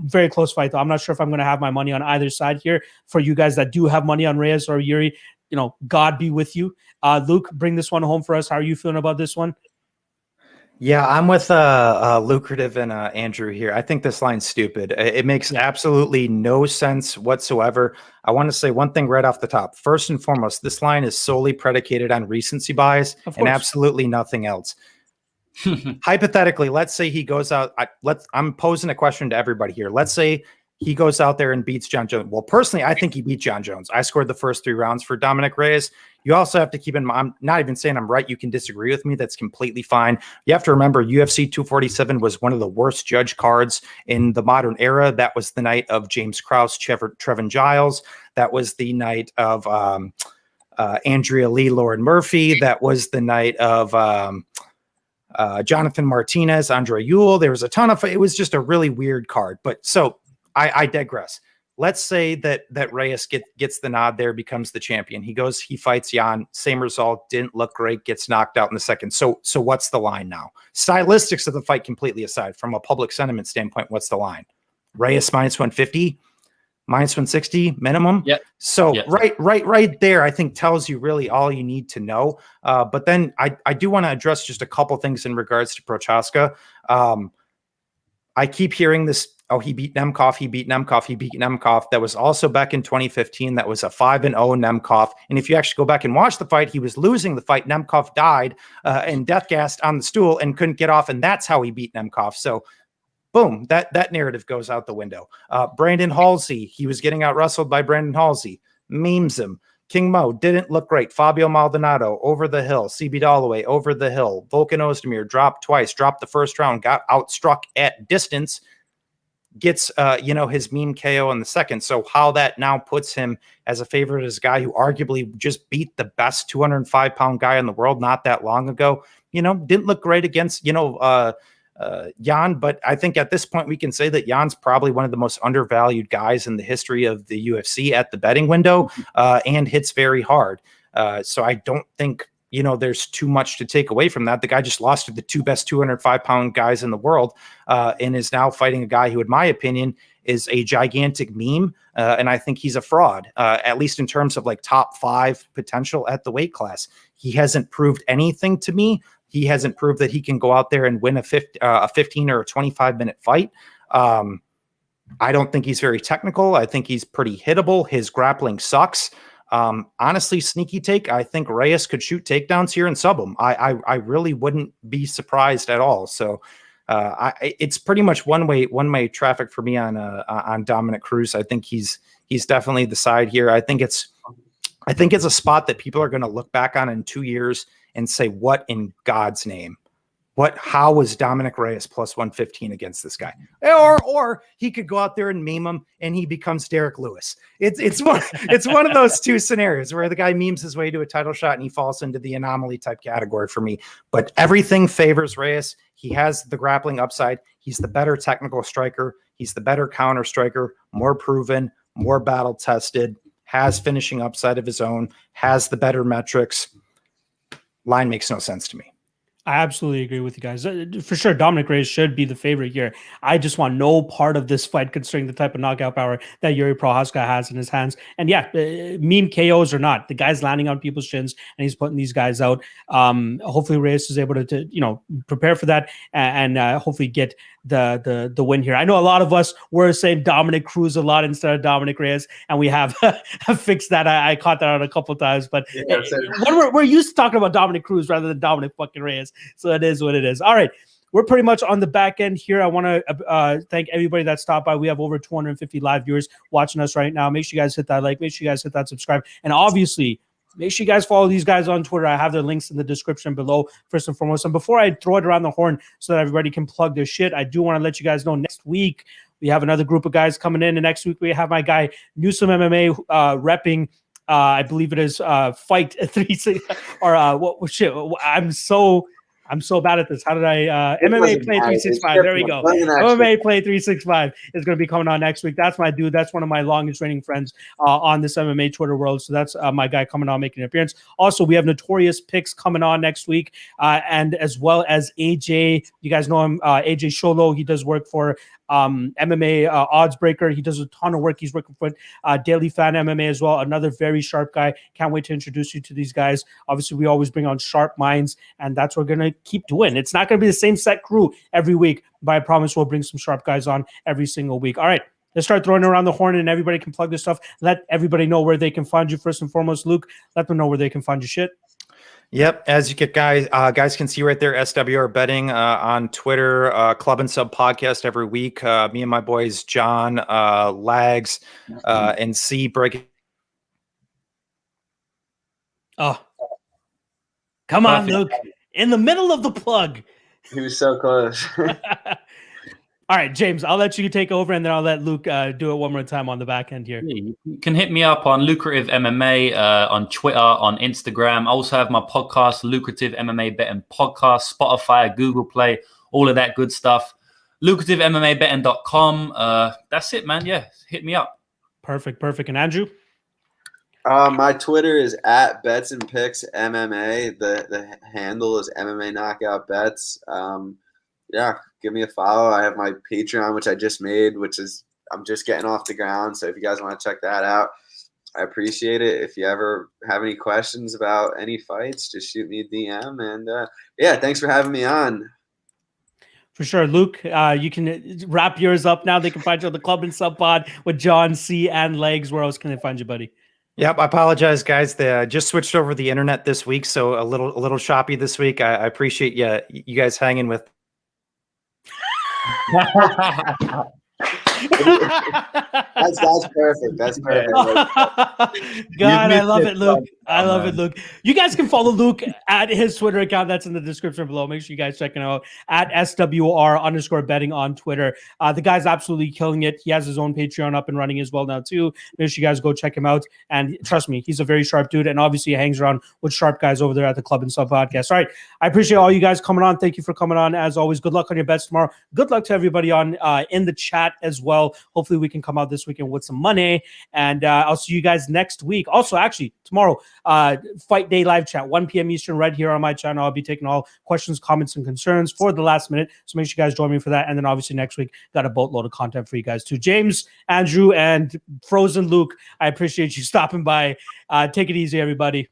Very close fight though. I'm not sure if I'm going to have my money on either side here. For you guys that do have money on Reyes or Yuri, God be with you. Luke, bring this one home for us. How are you feeling about this one? Yeah, I'm with Lucrative and Andrew here. I think this line's stupid. It makes absolutely no sense whatsoever. I want to say one thing right off the top. First and foremost, this line is solely predicated on recency bias and absolutely nothing else. Hypothetically, let's say he goes out. I'm posing a question to everybody here. Let's say he goes out there and beats John Jones. Well, personally, I think he beat John Jones. I scored the first 3 rounds for Dominic Reyes. You also have to keep in mind, I'm not even saying I'm right. You can disagree with me. That's completely fine. You have to remember UFC 247 was one of the worst judge cards in the modern era. That was the night of James Krause, Trevin Giles. That was the night of Andrea Lee, Lauren Murphy. That was the night of Jonathan Martinez, Andre Ewell. There was a ton of, it was just a really weird card. But so I digress. Let's say that Reyes gets the nod there, becomes the champion. He goes, he fights Jan, same result, didn't look great, gets knocked out in the second. So what's the line now? Stylistics of the fight completely aside, from a public sentiment standpoint, what's the line? Reyes minus 150, minus 160 minimum. Yep. So right there, I think tells you really all you need to know. But then I do want to address just a couple things in regards to Prochaska. I keep hearing this. Oh, he beat Nemkov. He beat Nemkov. He beat Nemkov. That was also back in 2015. That was a 5-0 Nemkov. And if you actually go back and watch the fight, he was losing the fight. Nemkov died and death gassed on the stool and couldn't get off. And that's how he beat Nemkov. So boom, that narrative goes out the window. Brandon Halsey, he was getting out wrestled by Brandon Halsey. Memes him. King Mo didn't look great. Fabio Maldonado over the hill. CB Dalloway over the hill. Volkan Ozdemir dropped twice. Dropped the first round. Got outstruck at distance. Gets his meme KO in the second. So how that now puts him as a favorite as a guy who arguably just beat the best 205-pound guy in the world not that long ago. Didn't look great against Jan, but I think at this point we can say that Jan's probably one of the most undervalued guys in the history of the UFC at the betting window, and hits very hard. So I don't think there's too much to take away from that. The guy just lost to the 2 best 205-pound guys in the world, and is now fighting a guy who, in my opinion, is a gigantic meme. And I think he's a fraud, at least in terms of like top 5 potential at the weight class. He hasn't proved anything to me. He hasn't proved that he can go out there and win a 15 or a 25-minute fight. I don't think he's very technical. I think he's pretty hittable. His grappling sucks. Honestly, sneaky take. I think Reyes could shoot takedowns here and sub him. I really wouldn't be surprised at all. So it's pretty much one way traffic for me on Dominic Cruz. I think he's definitely the side here. I think it's a spot that people are going to look back on in 2 years and say, what in God's name? How was Dominic Reyes plus 115 against this guy? Or he could go out there and meme him and he becomes Derek Lewis. It's one of those two scenarios where the guy memes his way to a title shot and he falls into the anomaly type category for me. But everything favors Reyes. He has the grappling upside. He's the better technical striker. He's the better counter striker, more proven, more battle tested, has finishing upside of his own, has the better metrics. Line makes no sense to me. I absolutely agree with you guys. For sure, Dominic Reyes should be the favorite here. I just want no part of this fight considering the type of knockout power that Yuri Prochazka has in his hands. And yeah, meme KOs or not, the guy's landing on people's shins and he's putting these guys out. Hopefully Reyes is able to prepare for that and hopefully get the win here. I know a lot of us were saying Dominic Cruz a lot instead of Dominic Reyes, and we have fixed that. I caught that out a couple of times, but we're used to talking about Dominic Cruz rather than Dominic fucking Reyes. So it is what it is. All right. We're pretty much on the back end here. I want to thank everybody that stopped by. We have over 250 live viewers watching us right now. Make sure you guys hit that like. Make sure you guys hit that subscribe. And obviously, make sure you guys follow these guys on Twitter. I have their links in the description below, first and foremost. And before I throw it around the horn so that everybody can plug their shit, I do want to let you guys know next week we have another group of guys coming in. And next week we have my guy Newsome MMA repping. I believe it is Fight 36 or what shit. I'm so bad at this. How did I MMA Play 365? There we go. MMA Play 365 is going to be coming on next week. That's my dude. That's one of my longest reigning friends on this MMA Twitter world. So that's my guy coming on, making an appearance. Also, we have Notorious Picks coming on next week, and as well as AJ. You guys know him, AJ Sholo. He does work for MMA Odds Breaker. He does a ton of work. He's working for Daily Fan MMA as well. Another very sharp guy. Can't wait to introduce you to these guys. Obviously, we always bring on sharp minds, and that's what we're going to keep doing. It's not going to be the same set crew every week, but I promise we'll bring some sharp guys on every single week. All right. Let's start throwing around the horn and everybody can plug this stuff. Let everybody know where they can find you. First and foremost, Luke, let them know where they can find your shit. Yep, as you get guys can see right there, SWR Betting on Twitter, Club and Sub Podcast every week. Me and my boys John, Lags, and C breaking. Oh, come on, Luke! In the middle of the plug. He was so close. All right, James, I'll let you take over, and then I'll let Luke do it one more time on the back end here. You can hit me up on Lucrative MMA on Twitter, on Instagram. I also have my podcast, Lucrative MMA Betting Podcast, Spotify, Google Play, all of that good stuff. LucrativeMMABetting.com. That's it, man. Yeah, hit me up. Perfect. And Andrew? My Twitter is at Bets and Picks MMA. The handle is MMA Knockout Bets. Yeah, give me a follow. I have my Patreon, which I just made, I'm just getting off the ground. So if you guys want to check that out, I appreciate it. If you ever have any questions about any fights, just shoot me a DM. And yeah, thanks for having me on. For sure. Luke, you can wrap yours up now. They can find you on the Club and Sub Pod with John C and Legs. Where else can they find you, buddy? Yep, I apologize, guys. They just switched over the internet this week, so a little choppy this week. I appreciate you guys hanging with. That's perfect. That's perfect. God, I love it, Luke. I love it, Luke. You guys can follow Luke at his Twitter account. That's in the description below. Make sure you guys check it out at SWR_betting on Twitter. The guy's absolutely killing it. He has his own Patreon up and running as well now too. Make sure you guys go check him out. And trust me, he's a very sharp dude. And obviously he hangs around with sharp guys over there at the Club and Sub Podcast. All right. I appreciate all you guys coming on. Thank you for coming on. As always, good luck on your bets tomorrow. Good luck to everybody on in the chat as well. Hopefully we can come out this weekend with some money. And I'll see you guys next week. Also, actually, tomorrow, Fight Day live chat, 1 p.m. Eastern, right here on my channel. I'll be taking all questions, comments, and concerns for the last minute. So make sure you guys join me for that. And then obviously next week, got a boatload of content for you guys too. James, Andrew, and Frozen Luke, I appreciate you stopping by. Take it easy, everybody.